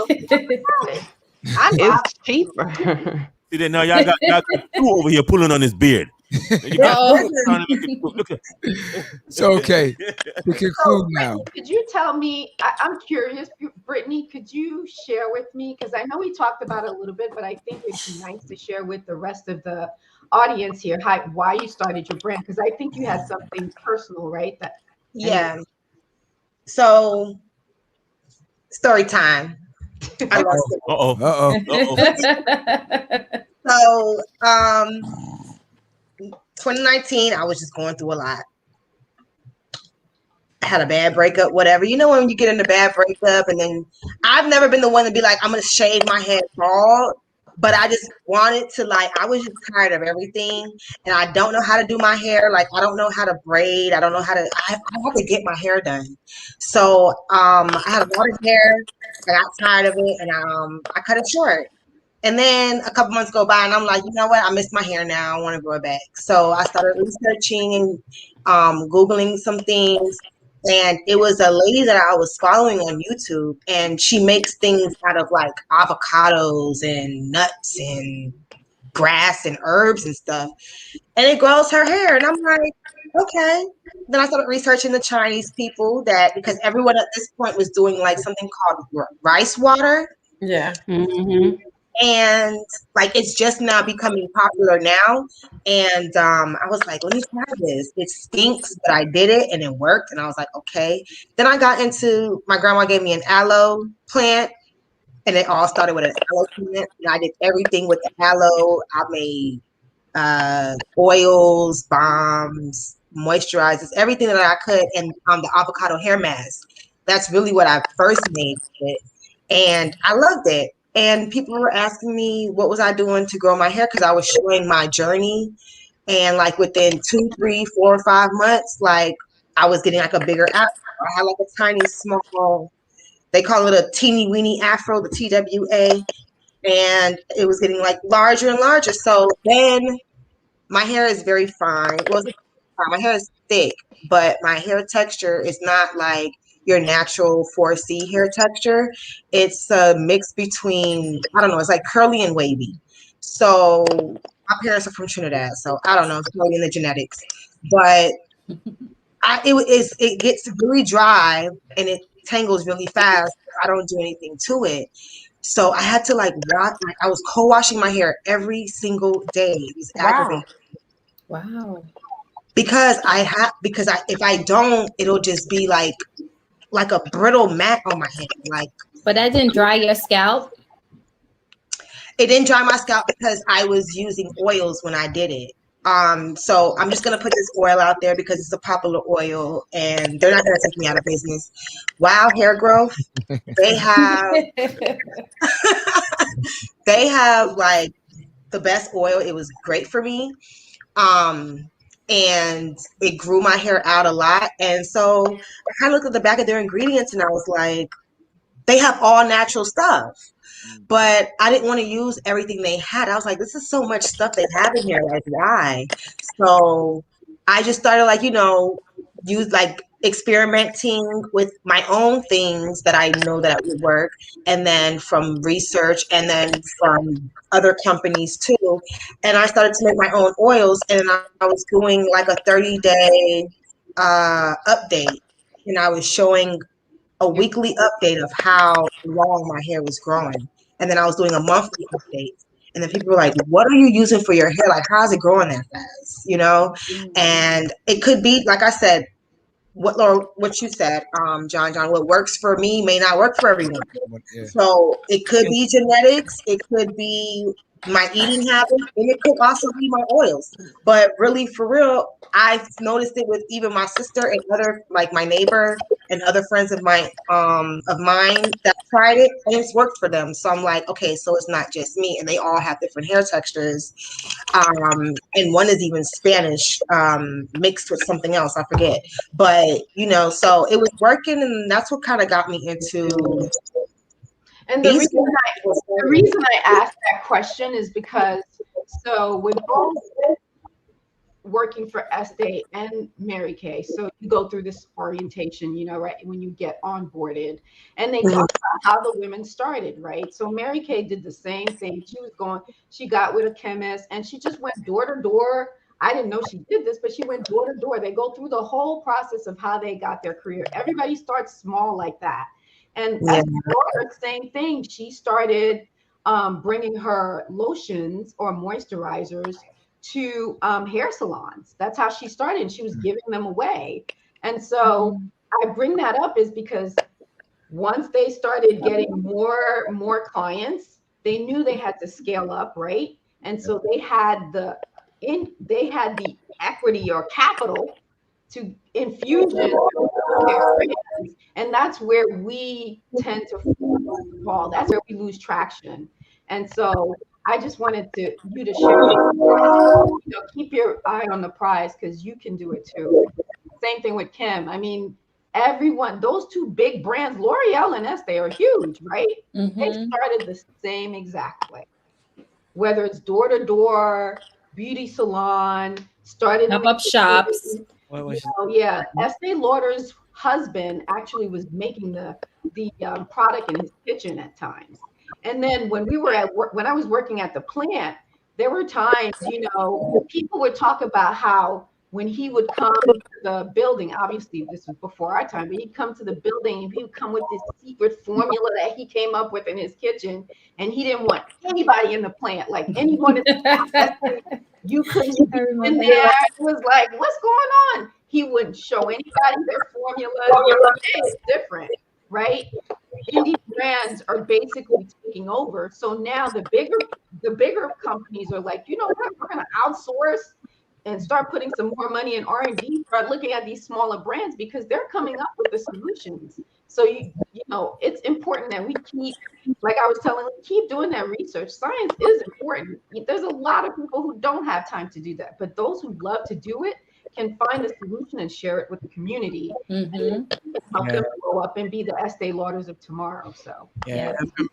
cheaper. See that now y'all got two over here pulling on his beard. So okay, to conclude now. Could you tell me? I'm curious, Brittany. Could you share with me? Because I know we talked about it a little bit, but I think it'd be nice to share with the rest of the audience here why you started your brand. Because I think you had something personal, right? Yeah. So, story time. I lost it. So, 2019, I was just going through a lot. I had a bad breakup, whatever. You know, when you get in a bad breakup, and then I've never been the one to be like, I'm going to shave my head bald. But I just wanted to, I was just tired of everything. And I don't know how to do my hair. Like, I don't know how to braid. I don't know how to, I have to get my hair done. So I had a lot of hair. I got tired of it, and I cut it short. And then a couple months go by, and I'm like, you know what? I miss my hair now. I want to grow it back. So I started researching and Googling some things. And it was a lady that I was following on YouTube, and she makes things out of avocados and nuts and grass and herbs and stuff. And it grows her hair. And I'm like, okay. Then I started researching the Chinese people because everyone at this point was doing something called rice water. Yeah. Mm-hmm. And it's just now becoming popular now. And I was like, let me try this. It stinks, but I did it and it worked. And I was like, okay. Then I got into, my grandma gave me an aloe plant, and it all started with an aloe plant. And I did everything with the aloe. I made oils, balms, moisturizers, everything that I could. And the avocado hair mask. That's really what I first made it. And I loved it. And people were asking me what was I doing to grow my hair, because I was showing my journey. And within 2, 3, 4, 5 months, I was getting a bigger afro. I had a tiny, small, they call it a teeny weeny afro, the TWA. And it was getting larger and larger. So then my hair is very fine. Well, my hair is thick, but my hair texture is not your natural 4C hair texture. It's a mix between, I don't know, it's curly and wavy. So my parents are from Trinidad, so I don't know, it's probably in the genetics. But it gets really dry and it tangles really fast. I don't do anything to it. So I had to I was co-washing my hair every single day. It was aggravating. Wow. Because if I don't, it'll just be like a brittle mat on my head. But that didn't dry your scalp? It didn't dry my scalp because I was using oils when I did it. So I'm just gonna put this oil out there because it's a popular oil, and they're not gonna take me out of business. Wow Hair Growth, they have the best oil. It was great for me. And it grew my hair out a lot. And so I kind of looked at the back of their ingredients, and I was like, they have all natural stuff. But I didn't want to use everything they had. I was like, this is so much stuff they have in here. Why? So I just started experimenting with my own things that I know that would work. And then from research, and then from other companies too. And I started to make my own oils, and I was doing a 30-day update. And I was showing a weekly update of how long my hair was growing. And then I was doing a monthly update. And then people were like, what are you using for your hair? How is it growing that fast? And it could be, like I said, what you said, John, what works for me may not work for everyone. Yeah. So it could be genetics, it could be my eating habits, and it could also be my oils. But really, for real, I've noticed it with even my sister and other, my neighbor. and other friends of mine that tried it, and it's worked for them. So I'm like, okay, so it's not just me, and they all have different hair textures. And one is even Spanish mixed with something else, I forget. But so it was working, and that's what kind of got me into. And the reason I asked that question is because with both working for Estee and Mary Kay, so you go through this orientation, right, when you get onboarded, and they talk about how the women started, right? So Mary Kay did the same thing. She got with a chemist, and she just went door to door. I didn't know she did this, but she went door to door. They go through the whole process of how they got their career. Everybody starts small like that. And Estee Lauder, same thing. She started bringing her lotions or moisturizers to hair salons. That's how she started. She was giving them away. And so I bring that up is because once they started getting more clients, they knew they had to scale up, right? And so they had the equity or capital to infuse and that's where we tend to fall. That's where we lose traction. And so I just wanted you to share, keep your eye on the prize because you can do it too. Same thing with Kim. I mean, everyone, those two big brands, L'Oreal and Estee, are huge, right? They started the same exact way. Whether it's door to door, beauty salon, started pop-up shops. Estee Lauder's husband actually was making the product in his kitchen at times. And then when we were at work, when I was working at the plant, there were times, people would talk about how when he would come to the building, obviously this was before our time, but he'd come to the building and he would come with this secret formula that he came up with in his kitchen. And he didn't want anybody in the plant, like anyone in the you couldn't be in there. It was like, what's going on? He wouldn't show anybody their formula. It's different, right? Indie brands are basically taking over. So now the bigger companies are like, you know what? We're going to outsource and start putting some more money in R&D. Start looking at these smaller brands because they're coming up with the solutions. So it's important that we keep, like I was telling, keep doing that research. Science is important. There's a lot of people who don't have time to do that, but those who love to do it can find the solution and share it with the community and help them grow up and be the Estee Lauders of tomorrow. So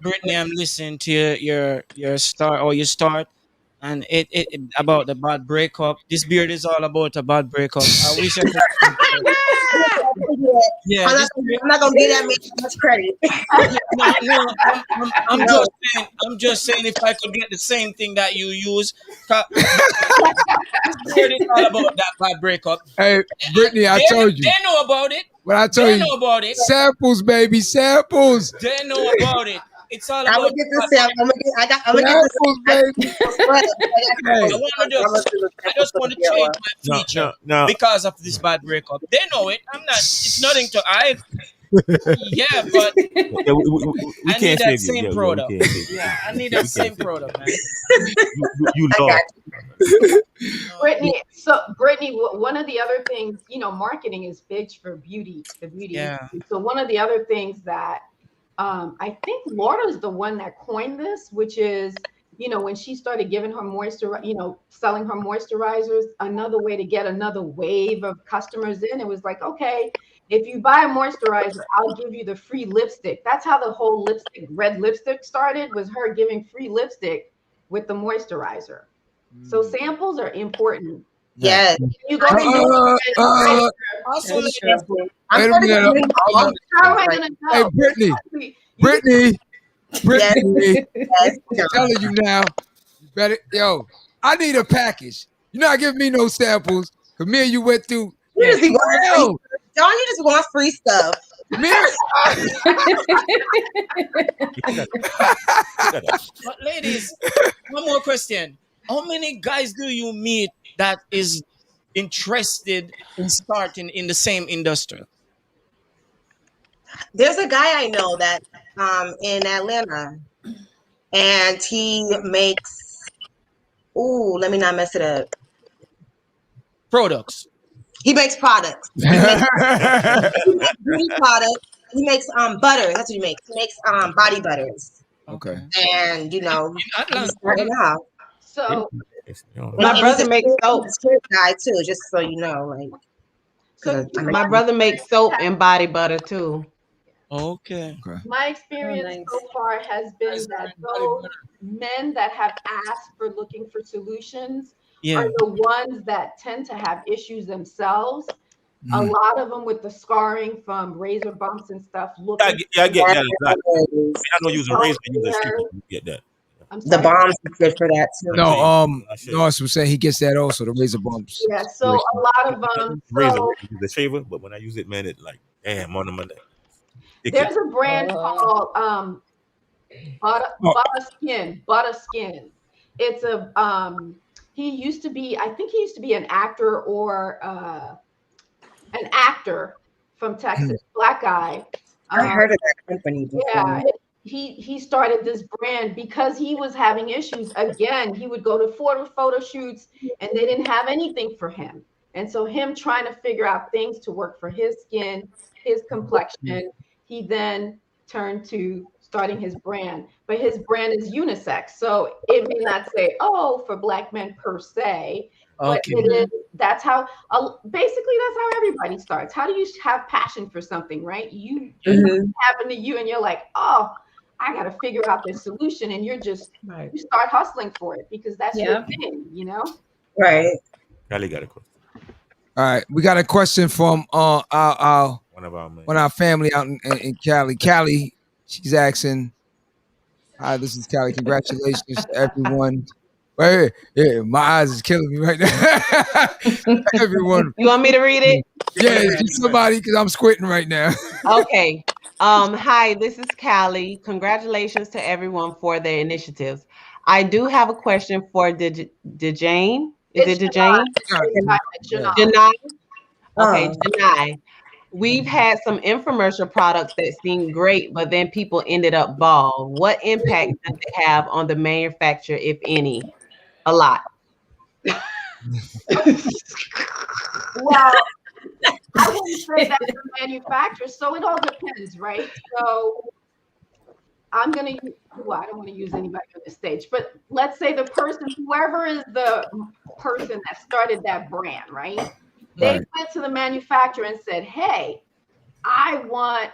Brittany, I'm listening to your start and it about the bad breakup. This beard is all about a bad breakup. I wish I could. I'm not gonna give that man much credit. I'm just saying if I could get the same thing that you use. This beard is all about that bad breakup. Hey, Brittany, I told you. They know about it. What I told you. They know about it. Samples, baby, samples. They know about it. It's all about. I'm gonna get this sample. I'm gonna get this baby. I just want to change my feature because of this bad breakup. They know it. I'm not. It's nothing to hide. Yeah, but we I can't need that save you. same product. Yeah, I need that same product, man. You lost. Brittany, one of the other things, marketing is big for beauty, the beauty industry. So one of the other things that I think Laura is the one that coined this, which is, when she started giving her selling her moisturizers, another way to get another wave of customers in. It was like, okay, if you buy a moisturizer, I'll give you the free lipstick. That's how the whole red lipstick started, was her giving free lipstick with the moisturizer. So samples are important. Yes. You go to also Hey, Brittany, I'm telling you now, you better, I need a package. You're not giving me no samples, because me and you went through. You just want free stuff. But ladies, one more question. How many guys do you meet that is interested in starting in the same industry? There's a guy I know that in Atlanta, and he makes let me not mess it up. Products. He makes products. He makes beauty products. He makes butter. That's what he makes. He makes body butters. Okay. And he's starting out. So my brother makes soap. Guy too, just so you know, like. So my brother makes soap and body butter too. Okay. My experience so far has been that those men that have asked for looking for solutions are the ones that tend to have issues themselves. A lot of them with the scarring from razor bumps and stuff. I get that. I don't use a razor. I use a shaver. Get that. The Balm's good for that too. No, Norris was saying he gets that also, the razor bumps. Yeah, so a lot of them. The shaver, but when I use it, man, it like damn on my neck. There's a brand called Butter Skin. It's a he used to be, I think he used to be an actor or an actor from Texas, black guy. I heard of that company before. Yeah, he started this brand because he was having issues. Again, he would go to photo shoots and they didn't have anything for him. And so him trying to figure out things to work for his skin, his complexion, he then turned to starting his brand. But his brand is unisex. So it may not say, oh, for black men per se, but it is, that's how, basically that's how everybody starts. How do you have passion for something, right? You happen to you and you're like, oh, I got to figure out this solution. And you're just, you start hustling for it because that's your thing, you know? Right. Callie got a question. All right. We got a question from one of our family out in Cali. Callie, she's asking, hi, this is Callie. Congratulations to everyone. Hey, my eyes is killing me right now. Everyone. You want me to read it? Yeah, just somebody, because I'm squinting right now. Okay. Hi, this is Callie. Congratulations to everyone for their initiatives. I do have a question for Jane. Is it Jane? Janai. Okay, Janai. We've had some infomercial products that seemed great, but then people ended up bald. What impact does it have on the manufacturer, if any? A lot. Well, I wouldn't say that's the manufacturer, so it all depends, right? So I'm going to, well, I don't want to use anybody on the stage, but let's say the person, whoever is the person that started that brand, right? They went to the manufacturer and said, hey, I want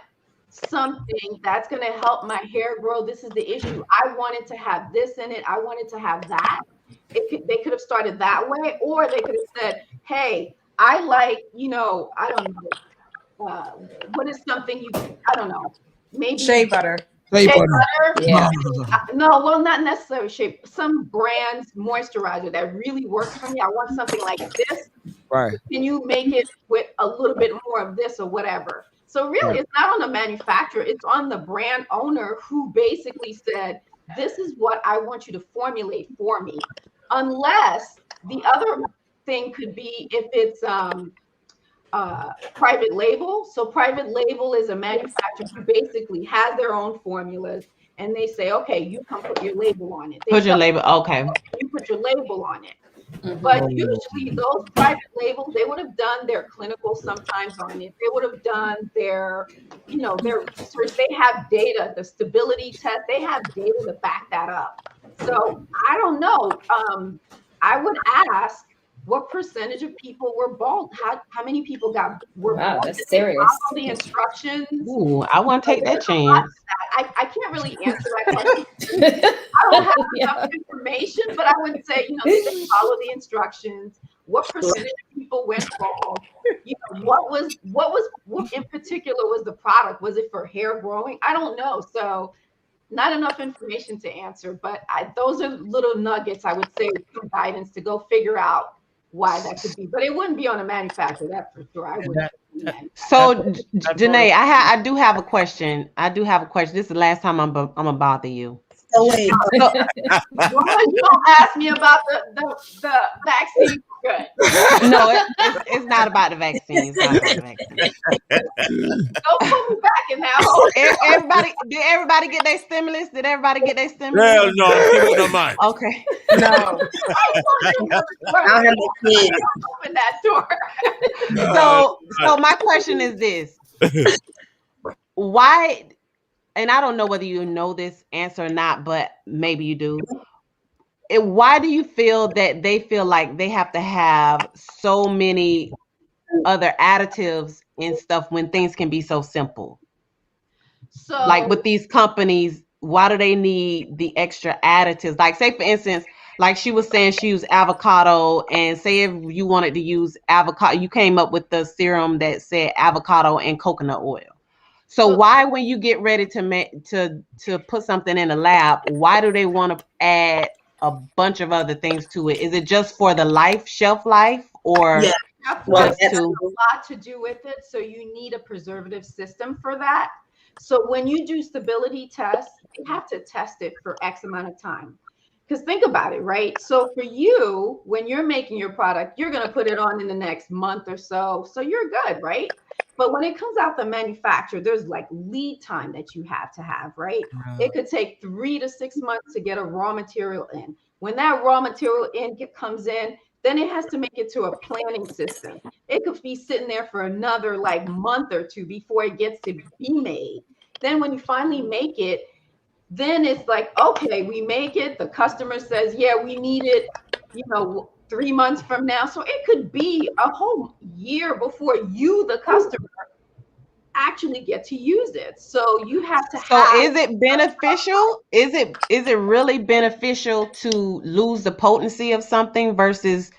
something that's going to help my hair grow. This is the issue. I wanted to have this in it. I wanted to have that. They could have started that way, or they could have said, hey, I like, I don't know. What is something I don't know. Maybe shea butter. Shea butter. Yeah. No, well, not necessarily shea. Some brands moisturizer that really works for me. I want something like this. Right. Can you make it with a little bit more of this or whatever? So really, it's not on the manufacturer. It's on the brand owner who basically said, this is what I want you to formulate for me. Unless the other thing could be if it's private label. So private label is a manufacturer who basically has their own formulas, and they say, okay, you come put your label on it. Put your label, okay. You put your label on it. But usually those private labels, they would have done their clinical sometimes on it. They would have done their, their research. They have data, the stability test. They have data to back that up. So I don't know. I would ask, what percentage of people were bald? How many people were bald? That's serious. Follow the instructions. Ooh, I want to take that chance. I can't really answer that question. I don't have enough information, but I would say, they follow the instructions. What percentage of people went bald? What in particular was the product? Was it for hair growing? I don't know. So not enough information to answer, but those are little nuggets, I would say, some guidance to go figure out why that could be. But it wouldn't be on a manufacturer, that's for sure. I wouldn't. So, Janae, I do have a question. This is the last time I'm gonna bother you. So wait. As long as you don't ask me about the vaccine, good. No, it's not about the vaccine. It's not about the vaccine. Don't put me back in that hole. Did everybody get their stimulus? Did everybody get their stimulus? Hell no, I'm keeping it on mine. Okay. No. I don't have no kids. Open that door. So my question is this. Why, and I don't know whether you know this answer or not, but maybe you do. Why do you feel that they feel like they have to have so many other additives and stuff when things can be so simple? So like with these companies, why do they need the extra additives? Like say for instance, like she was saying she used avocado, and say if you wanted to use avocado, you came up with the serum that said avocado and coconut oil. So why, when you get ready to put something in a lab, why do they want to add a bunch of other things to it? Is it just for the shelf life, or Shelf life has a lot to do with it? So you need a preservative system for that. So when you do stability tests, you have to test it for X amount of time. Because think about it, right? So for you, when you're making your product, you're going to put it on in the next month or so. So you're good, right? But when it comes out the manufacturer, there's like lead time that you have to have, right? It could take 3 to 6 months to get a raw material in. When that raw material comes in, then it has to make it to a planning system. It could be sitting there for another like month or two before it gets to be made. Then when you finally make it, then it's like, okay, we make it. The customer says, yeah, we need it, 3 months from now. So it could be a whole year before you, the customer, actually get to use it. So you have to is it beneficial? Is it really beneficial to lose the potency of something versus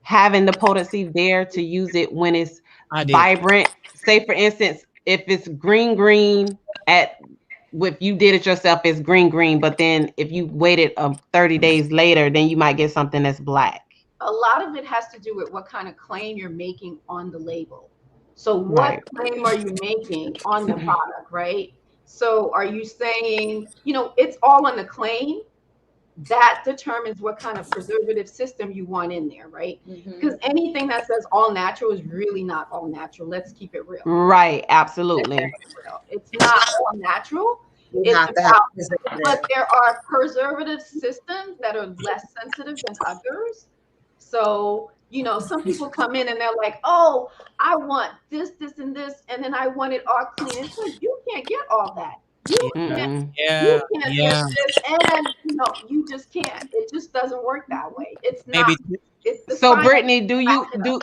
having the potency there to use it when it's vibrant? Say for instance, if it's green if you did it yourself, it's green, but then if you waited 30 days later, then you might get something that's black. A lot of it has to do with what kind of claim you're making on the label. So what claim are you making on the product, right? So are you saying, it's all on the claim? That determines what kind of preservative system you want in there, right? Because anything that says all natural is really not all natural. Let's keep it real. Right, absolutely. It's not all natural. But there are preservative systems that are less sensitive than others. So, some people come in and they're like, oh, I want this, and this, and then I want it all clean. It's like, you can't get all that. You can't get this, and you just can't. It just doesn't work that way. It's not. So Brittany, do you do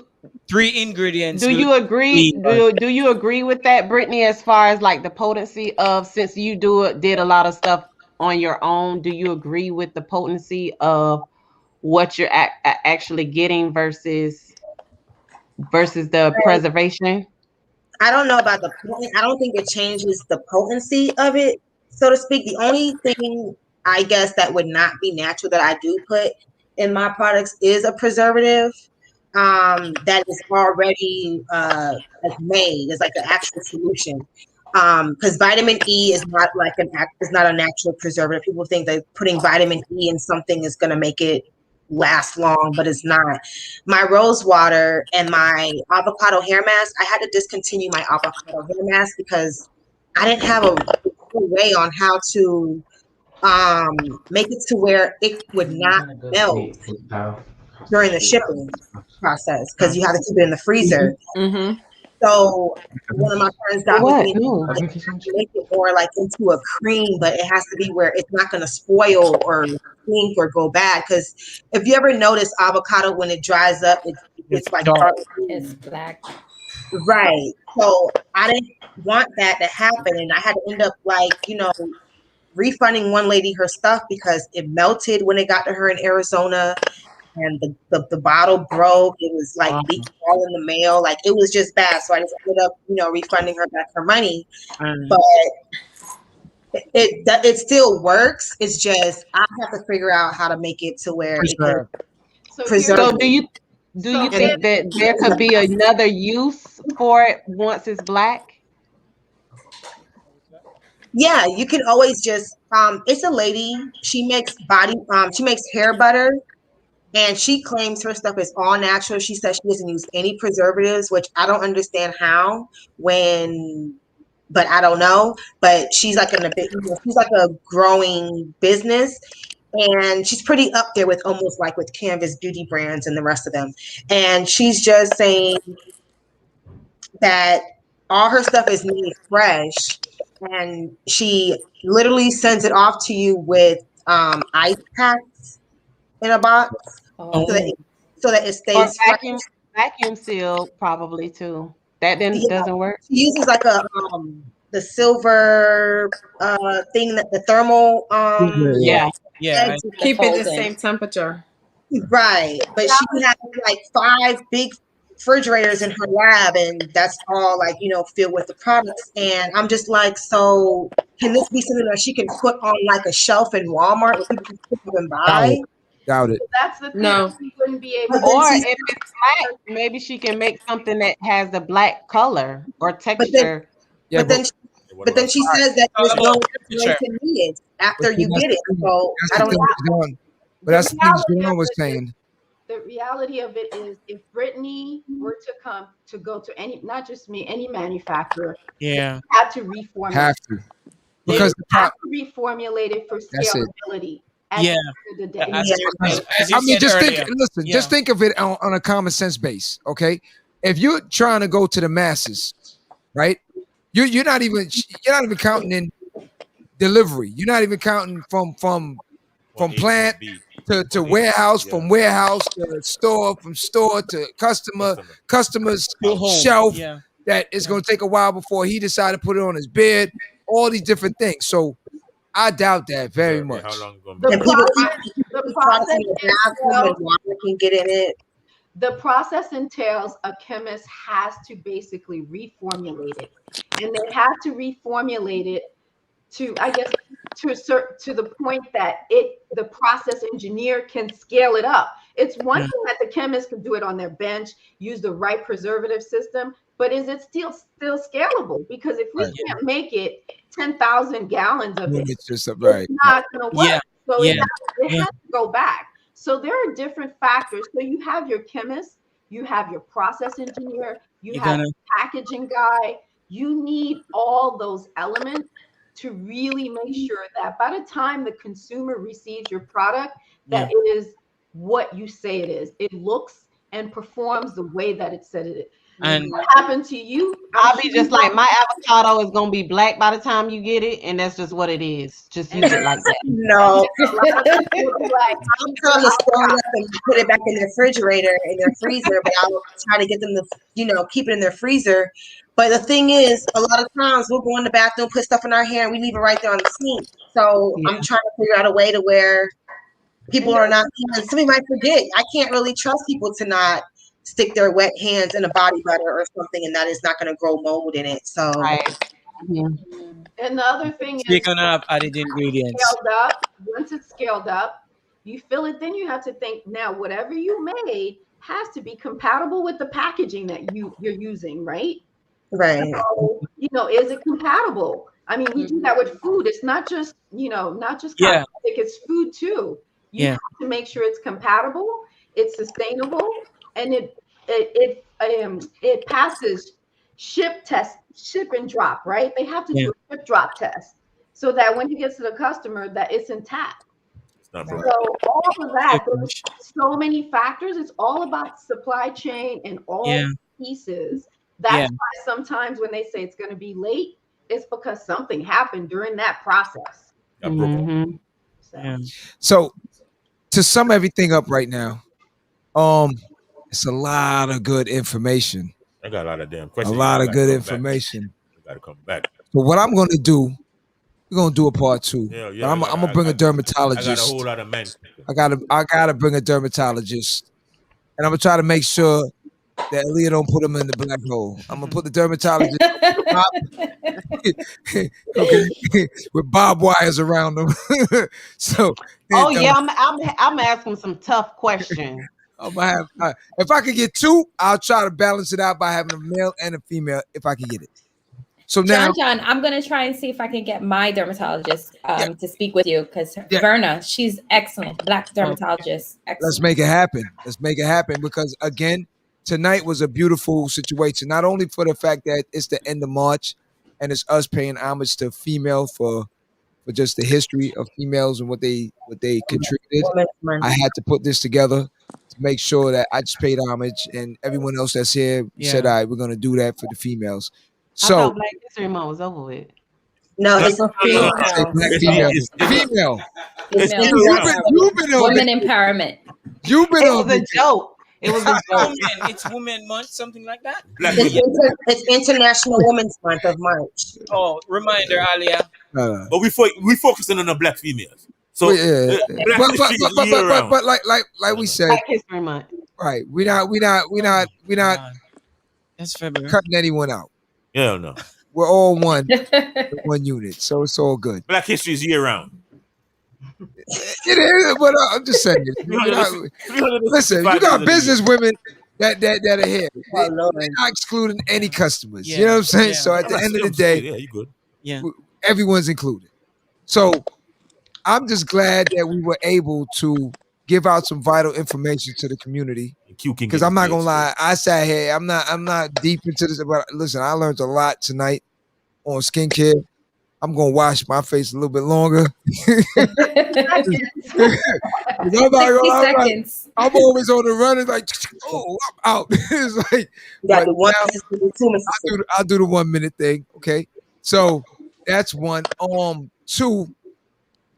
3 ingredients? Do you agree? Do you agree with that, Brittany? As far as like the potency of, since you did a lot of stuff on your own, do you agree with the potency of what you're actually getting versus the preservation? I don't know about the point. I don't think it changes the potency of it, so to speak. The only thing I guess that would not be natural that I do put in my products is a preservative that is already made. It's like an actual solution. Because vitamin E is not like is not a natural preservative. People think that putting vitamin E in something is going to make it last long, but it's not. My rose water and my avocado hair mask, I had to discontinue my avocado hair mask because I didn't have a way on how to make it to where it would not melt during the shipping process, because you have to keep it in the freezer. So one of my friends got with me to make it more like into a cream, but it has to be where it's not going to spoil or stink or go bad. Because if you ever notice avocado, when it dries up, it's like dark. It's black. Right. So I didn't want that to happen, and I had to end up refunding one lady her stuff because it melted when it got to her in Arizona. And the bottle broke. It was like leaking all in the mail. Like, it was just bad. So I just ended up, refunding her back her money. But it still works. It's just I have to figure out how to make it to where it can preserve. So do you think that there could be another use for it once it's black? Yeah, you can always just it's a lady. She makes she makes hair butter, and she claims her stuff is all natural. She says she doesn't use any preservatives, which I don't understand how but I don't know. But she's like in a bit, she's like a growing business, and she's pretty up there with almost like with Canvas Beauty Brands and the rest of them. And she's just saying that all her stuff is made fresh, and she literally sends it off to you with ice packs in a box, Oh. so that it Or stays fresh. vacuum sealed probably too. That Yeah, doesn't work. she uses like a the silver thing, that the thermal Yeah. Yeah. eggs. Keep it the Folding. same temperature. Right, but she has like 5 big refrigerators in her lab, and that's all like filled with the products. And I'm just like, so can this be something that she can put on like a shelf in Walmart where people can pick up and buy? Doubt it. That's the thing. No. You wouldn't be able. But then Or she's, if it's black, maybe she can make something that has the black color or but then texture. Yeah, but then but then she says that there's no expiration needed after you get it. So I don't know. But that's the thing reality John of was it is- saying. The reality of it is, if Brittany were to come to go to any, not just me, any manufacturer, Yeah. had to reformulate. Have to. They Because have to reformulate it for That's it. scalability. At Yeah. the end of the day. As you I mean, said just earlier. just think of it on a common sense base, okay? If you're trying to go to the masses, right? You're not even counting in delivery. You're not even counting from plant to warehouse, from warehouse to store, from store to customer's shelf. Yeah. That it's going to take a while before he decided to put it on his bed. All these different things. So I doubt that very much. How long The And people process, products in the bathroom and water can get in it. the process entails a chemist has to basically reformulate it, and they have to reformulate it to, I guess, to the point that the process engineer can scale it up. It's one thing that the chemist can do it on their bench, use the right preservative system, but is it still scalable? Because if we can't make it 10,000 gallons of it, It's just right. it's not going to work. Yeah. So Yeah. it has to go back. So there are different factors. So you have your chemist, you have your process engineer, you have a packaging guy. You need all those elements to really make sure that by the time the consumer receives your product, that it is what you say it is. It looks and performs the way that it said it is. And what happened to you? I'll be just like, my avocado is gonna be black by the time you get it, and that's just what it is. Just use it like that. No, Like, I'm trying to store it up and put it back in their refrigerator, in their freezer, but I'll try to get them to, keep it in their freezer. But the thing is, a lot of times we'll go in the bathroom, put stuff in our hair, and we leave it right there on the sink. So I'm trying to figure out a way to where people are not, somebody might forget. I can't really trust people to not stick their wet hands in a body butter or something, and that is not going to grow mold in it. So, And the other thing is, speaking of added ingredients, scaled up. Once it's scaled up, you fill it. Then you have to think, now whatever you made has to be compatible with the packaging that you're using, right? Right. So, is it compatible? I mean, we do that with food. It's not just, not just cosmetic, it's food too. You have to make sure it's compatible, it's sustainable, and it passes ship and drop, right? They have to do a ship drop test so that when it gets to the customer, that it's intact. So all of that, there's so many factors. It's all about supply chain and all pieces. That's why sometimes when they say it's going to be late, it's because something happened during that process. So to sum everything up right now, it's a lot of good information. I got a lot of damn questions. A lot of good information. Got to come back. So what I'm gonna do, we're gonna do a part 2. I'm gonna bring a dermatologist. I got a whole lot of men. I gotta bring a dermatologist, and I'm gonna try to make sure that Aaliyah don't put him in the black hole. I'm gonna put the dermatologist with barbed wires around him. So, I'm asking some tough questions. I'm gonna have, if I could get 2, I'll try to balance it out by having a male and a female if I can get it. So now, John, I'm gonna try and see if I can get my dermatologist to speak with you because Verna, she's excellent, Black dermatologist. Excellent. Let's make it happen. Let's make it happen because again, tonight was a beautiful situation. Not only for the fact that it's the end of March and it's us paying homage to female for just the history of females and what they contributed. I had to put this together to make sure that I just paid homage and everyone else that's here said, all right, we're gonna do that for the females. So I thought Black History Month was over with. No, it's Black female. You've been women empowerment. You've been on a joke. It was a joke. It's Women Month, something like that. It's International Women's Month of March. Oh, reminder, Alia. But we focusing on the black females. So but like we said, Black History Month. Right. We not That's February. Cutting anyone out. Yeah, no. We're all one unit, so it's all good. Black history is year round. It is, but I'm just saying. Listen, you got business women that are here. They're not excluding any customers. You know what I'm saying? So at the end of the day, you good. Yeah, everyone's included. So I'm just glad that we were able to give out some vital information to the community. Because I'm not gonna lie, I sat here. I'm not deep into this, but listen, I learned a lot tonight on skincare. I'm gonna wash my face a little bit longer. 60 seconds. I'm always on the run. It's like, oh, I'm out. It's like, I'll do the 1 minute thing. Okay, so that's one. Two,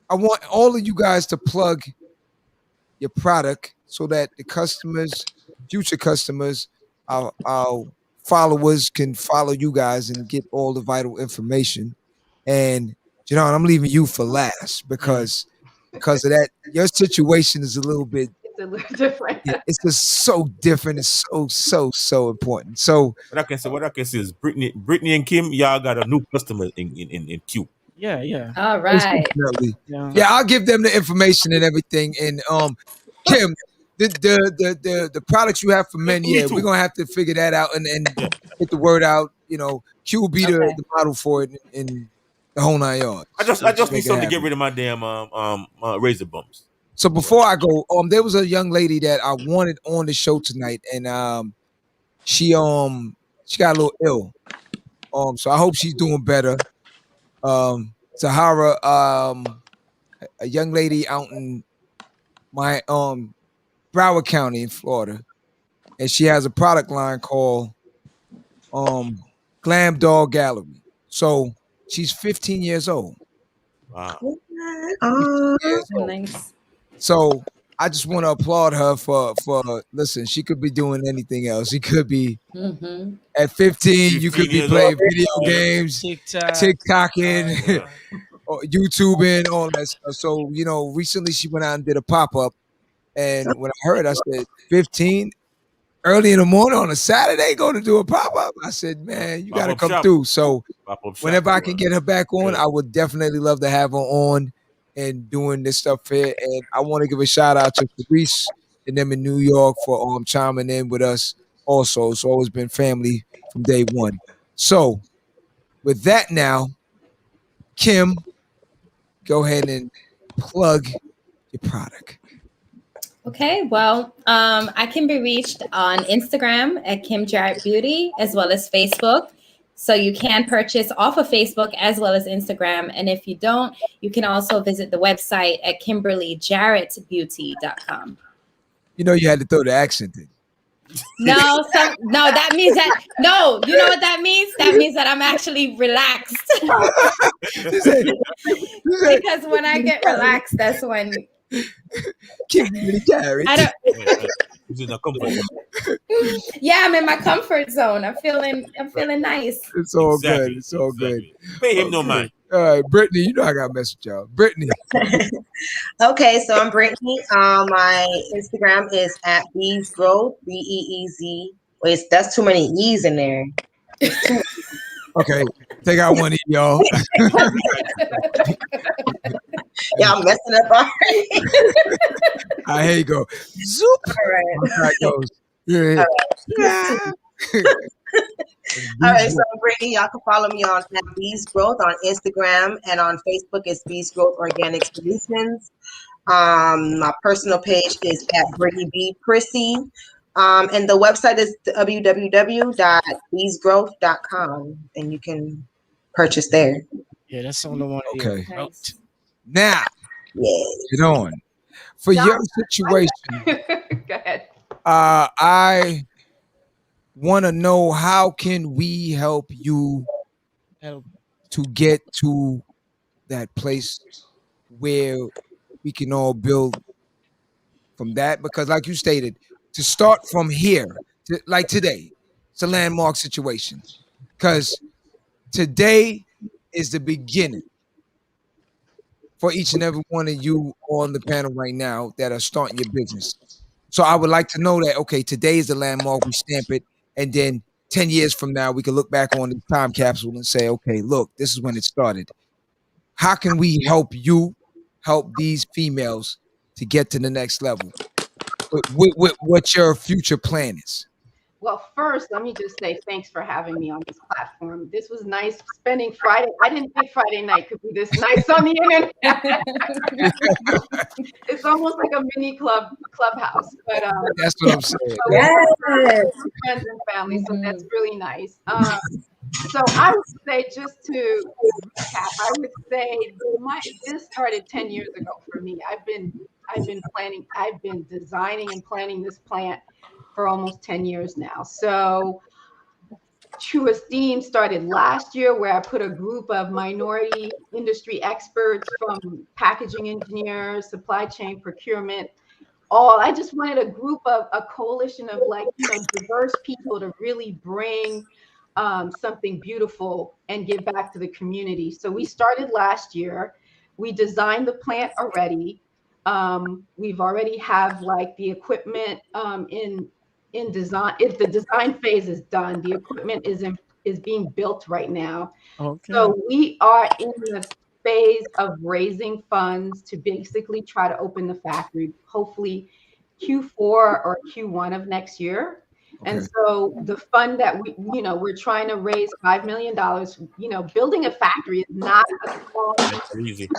I want all of you guys to plug your product so that the customers, future customers, our followers can follow you guys and get all the vital information. And John, I'm leaving you for last because of that. Your situation is a little bit. It's a little different. It's just so different. It's so important. So what I can say is Brittany and Kim, y'all got a new customer in Q. Yeah. All right. Yeah, I'll give them the information and everything. And Kim, the products you have for men, we're gonna have to figure that out and get the word out. You know, Q will be the model for it in the whole 9 yards. I just need something to get rid of my damn razor bumps. So before I go, there was a young lady that I wanted on the show tonight, and she got a little ill. So I hope she's doing better. Sahara, a young lady out in my Broward County in Florida, and she has a product line called Glam Dog Gallery. So she's 15 years old. Wow. Nice. So I just want to applaud her for listen, she could be doing anything else. She could be at 15, you could be playing video games, TikToking, or YouTubing, all that stuff. So, recently she went out and did a pop-up. And when I heard, I said, 15, early in the morning on a Saturday, going to do a pop-up. I said, man, you got to come through. So whenever I can get her back on, I would definitely love to have her on and doing this stuff here. And I want to give a shout out to Reese and them in New York for chiming in with us also. It's always been family from day one. So with that now, Kim, go ahead and plug your product. Okay, well, I can be reached on Instagram at Kim Jarrett Beauty, as well as Facebook. So you can purchase off of Facebook as well as Instagram. And if you don't, you can also visit the website at KimberlyJarrettBeauty.com. You had to throw the accent in. No, that means that, no, you know what that means? That means that I'm actually relaxed. Because when I get relaxed, that's when... Kimberly Jarrett. Yeah, I'm in my comfort zone. I'm feeling nice. It's all good. It's all good. Pay him no mind. All right, Brittany, I got a message, y'all. Brittany. Okay, so I'm Brittany. My Instagram is at These Growth, BEEZ. Wait, that's too many E's in there. Okay, take out one E, y'all. Y'all messing up already. All right, here you go. Zoop. All right. That's how it goes. Yeah. All right. All right, so Brittany, y'all can follow me on at Bees Growth on Instagram, and on Facebook it's Bees Growth Organic Solutions. My personal page is at Brittany B. Prissy. And the website is www.thesegrowth.com, and you can purchase there. Yeah, that's on the one. Okay. Nice. Now, yes. get on. For your situation, Go ahead. I want to know, how can we help you to get to that place where we can all build from that? Because like you stated, to start from here, like today, it's a landmark situation. Because today is the beginning for each and every one of you on the panel right now that are starting your business. So I would like to know that, okay, today is the landmark, we stamp it, and then 10 years from now, we can look back on the time capsule and say, okay, look, this is when it started. How can we help you help these females to get to the next level? What your future plan is? Well, first, let me just say thanks for having me on this platform. This was nice spending Friday. I didn't think Friday night could be this nice on the internet. It's almost like a mini clubhouse. But that's what I'm saying. Yes. Friends and family, so that's really nice. So I would say, just to recap, I would say this started 10 years ago for me. I've been planning, I've been designing and planning this plant for almost 10 years now. So True Esteem started last year, where I put a group of minority industry experts from packaging engineers, supply chain, procurement, I just wanted a group of a coalition of diverse people to really bring something beautiful and give back to the community. So we started last year. We designed the plant already. We've already have the equipment in design. If the design phase is done, the equipment is being built right now. Okay. So we are in the phase of raising funds to basically try to open the factory, hopefully Q4 or Q1 of next year. Okay. And so the fund that we're trying to raise $5 million. Building a factory is not a small easy.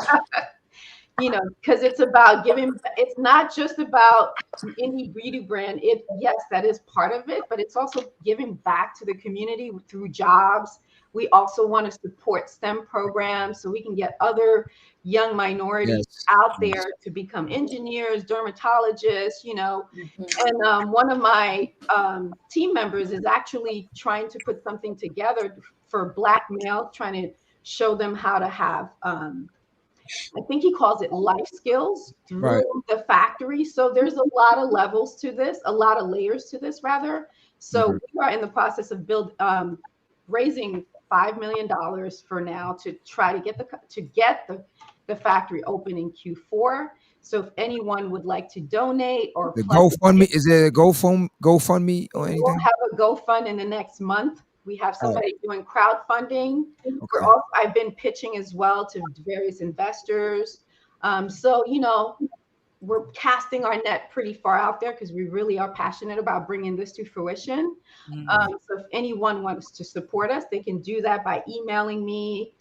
Because it's about giving. It's not just about indie beauty brand. Yes, that is part of it, but it's also giving back to the community through jobs. We also want to support STEM programs so we can get other young minorities out there to become engineers, dermatologists, And one of my team members is actually trying to put something together for Black males, trying to show them how to have, I think he calls it life skills through the factory. So there's a lot of levels to this, a lot of layers to this, rather. So we are in the process of raising $5 million for now to try to get the factory open in Q4. So if anyone would like to donate or the GoFundMe, is there a GoFundMe or anything? We'll have a GoFund in the next month. We have somebody doing crowdfunding. Okay. I've been pitching as well to various investors. So we're casting our net pretty far out there because we really are passionate about bringing this to fruition. So if anyone wants to support us, they can do that by emailing me,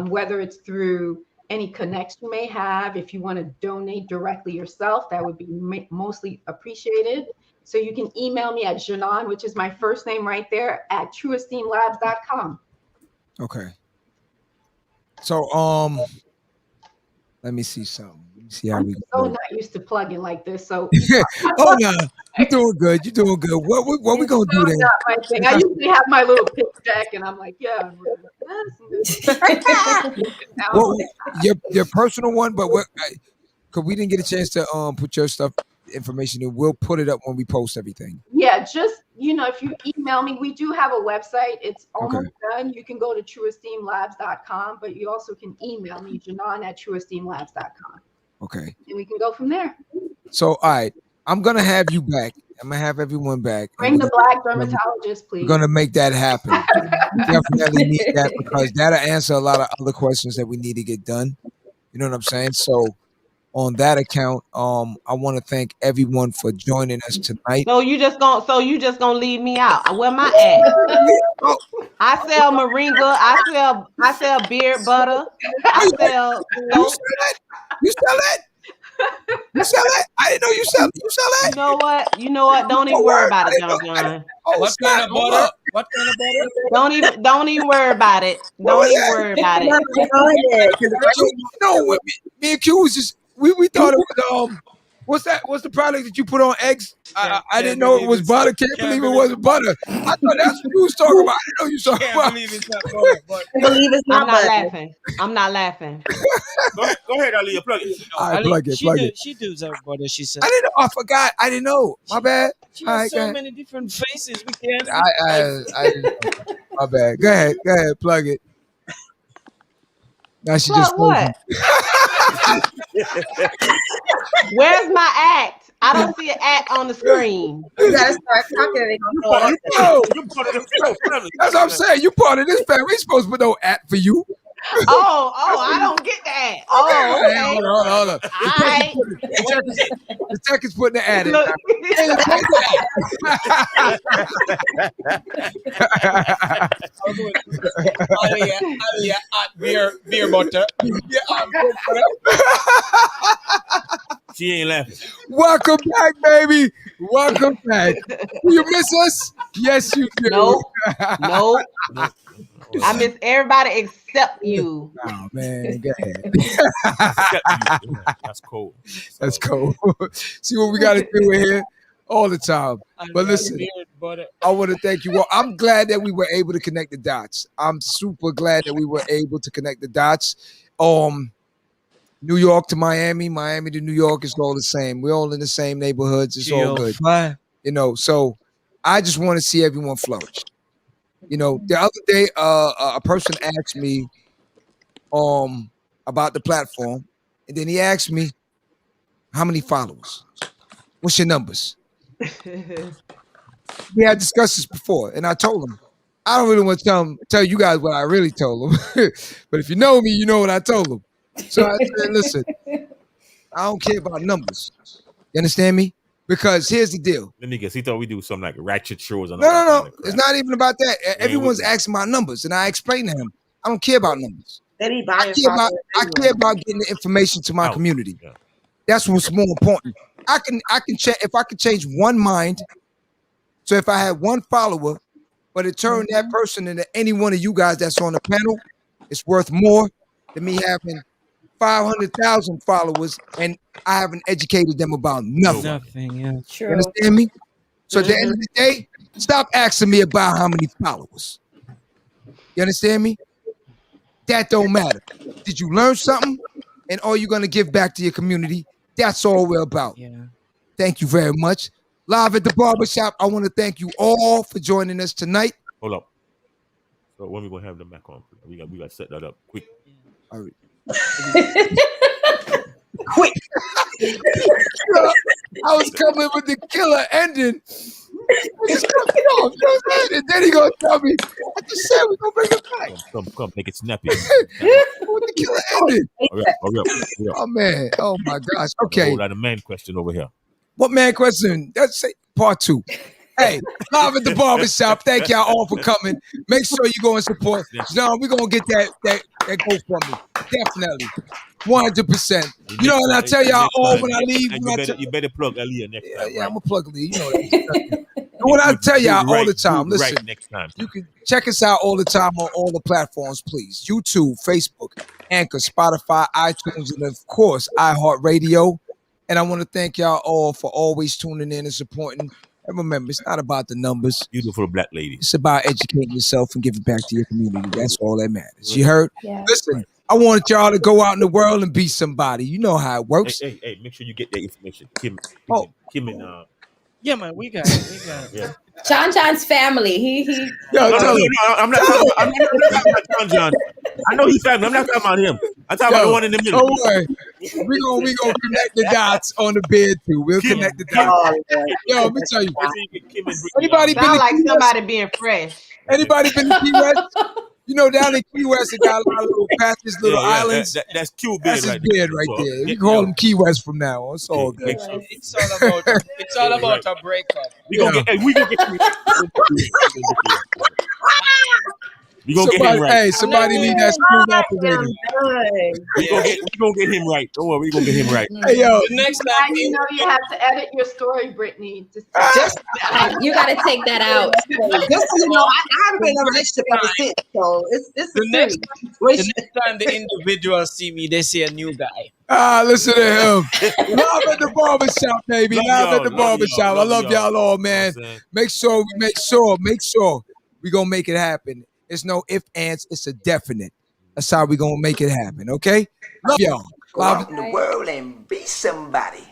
whether it's through any connection you may have. If you want to donate directly yourself, that would be mostly appreciated. So you can email me at Janan, which is my first name right there, at truesteemlabs.com. Okay. So let me see something. Let me see how we go. I'm so not used to plugging like this. So oh no, you're doing good. You're doing good. What we gonna do then? Not my thing. I usually have my little pitch deck, and I'm like, yeah. Well, your personal one, but because we didn't get a chance to put your stuff information in, we'll put it up when we post everything. Yeah, just if you email me, we do have a website. It's almost done. You can go to truesteemlabs.com, but you also can email me, Janan at truesteemlabs.com. Okay. And we can go from there. So, all right, I'm gonna have you back. I'm gonna have everyone back. Bring the Black dermatologist, please. We're gonna make that happen. Definitely need that, because that'll answer a lot of other questions that we need to get done. You know what I'm saying? So on that account. I want to thank everyone for joining us tonight. So you just gonna leave me out? Where my at? I sell moringa. I sell beard butter. I sell soap. You sell it? You sell it? I didn't know you sell it. You know what? Don't even worry about it, John. What kind of butter? What kind of butter? Don't even worry about it. Don't even worry about it. No, me and Q was just we thought it was what's that? What's the product that you put on eggs? I didn't know it was butter. Can't believe it wasn't butter. I thought that's what you was talking about. I didn't know you was talking about. Can't believe it's not butter. I'm not laughing. I'm not laughing. Go ahead, Aaliyah. Plug it. All right, plug it. She does her butter. She said. I didn't know. I forgot. I didn't know. My bad. She has so many different faces. We can't. I didn't know. My bad. Go ahead. Plug it. Now she Plug just what? Where's my act? I don't see an act on the screen. You gotta start talking. That's what I'm saying. You part of this family. We ain't supposed to put no act for you. Oh, I don't get that. Oh, okay. Hold on. All right. The tech is putting the ad in. Beer butter. She ain't laughing. Welcome back, baby. Welcome back. Do you miss us? Yes, you do. Nope. I miss everybody except you. Oh man, go ahead. That's cool. That's cool. See what we got to do here all the time. But listen, I want to thank you all. I'm glad that we were able to connect the dots. I'm super glad that we were able to connect the dots. New York to Miami, Miami to New York is all the same. We're all in the same neighborhoods. It's all good. You know, so I just want to see everyone flourish. You know, the other day, a person asked me about the platform, and then he asked me, how many followers? What's your numbers? We had discussed this before, and I told him, I don't really want to tell you guys what I really told him. But if you know me, you know what I told him. So I said, listen, I don't care about numbers. You understand me? Because here's the deal. Let me guess. He thought we do some like ratchet shows. And No. It's not even about that. Everyone's asking about numbers, and I explained to him, I don't care about numbers. I care about getting the information to my community. Yeah. That's what's more important. I can check if I could change one mind. So if I had one follower, but it turned that person into any one of you guys that's on the panel, it's worth more than me having 500,000 followers and I haven't educated them about nothing. Yeah. True. You understand me? So at the end of the day, stop asking me about how many followers. You understand me? That don't matter. Did you learn something? And are you going to give back to your community? That's all we're about. Yeah. Thank you very much. Live at the barbershop, I want to thank you all for joining us tonight. Hold up. So when we going to have them back on? We got to set that up quick. All right. Quick. I was coming with the killer ending. Just cut it off, you know what I'm saying? And then he gonna tell me, I just said we're gonna bring it back. Come, make it snappy. With the killer ending. Hurry up. Oh man, oh my gosh. Okay. Hold on, a man question over here. What man question? That's part 2. Hey, live at the barbershop. Thank y'all all for coming. Make sure you go and support. John, we're gonna get that GoFundMe. Definitely. 100%. You know, and I tell y'all all when I leave. You better plug Aaliyah next time. Yeah, I'm gonna plug Aaliyah. You know that. And what I tell y'all all the time, listen, next time. You can check us out all the time on all the platforms, please. YouTube, Facebook, Anchor, Spotify, iTunes, and of course, iHeartRadio. And I want to thank y'all all for always tuning in and supporting. And remember, it's not about the numbers. Beautiful black lady. It's about educating yourself and giving back to your community. That's all that matters. You heard? Yeah. Listen, I want y'all to go out in the world and be somebody. You know how it works. Hey, make sure you get that information. Kim and yeah, man, we got it. Yeah. John's family. He. No, I'm not talking about John. I know he's family. I'm not talking about him. I'm talking about the one in the middle. Don't worry. We gonna connect the dots on the bed too. We'll connect the dots. Yo, let me tell you. Anybody sound like somebody being fresh? Anybody been to Key West? You know, down in Key West, it got a lot of little patches, little islands. That's Q That's beard his right beard there. right So, there. We yeah, call him Key West from now on. It's all good. It's all about a breakup. We gonna get him. We gonna get him right. Hey, somebody need that smooth operator. We gonna get him right. Don't worry, we gonna get him right. Hey yo, the next Now time you know you have to edit your story, Brittany. Just You got to take that out. Just so you know, I haven't been in a relationship ever since, so it's the a next serious. time the individuals see me, they see a new guy. Listen to him. Live at the barbershop, baby. Live at the barbershop. I love y'all all, man. Make sure we gonna make it happen. It's no ifs, ands, it's a definite. That's how we gonna make it happen, okay? Love y'all. Go out in the world and be somebody.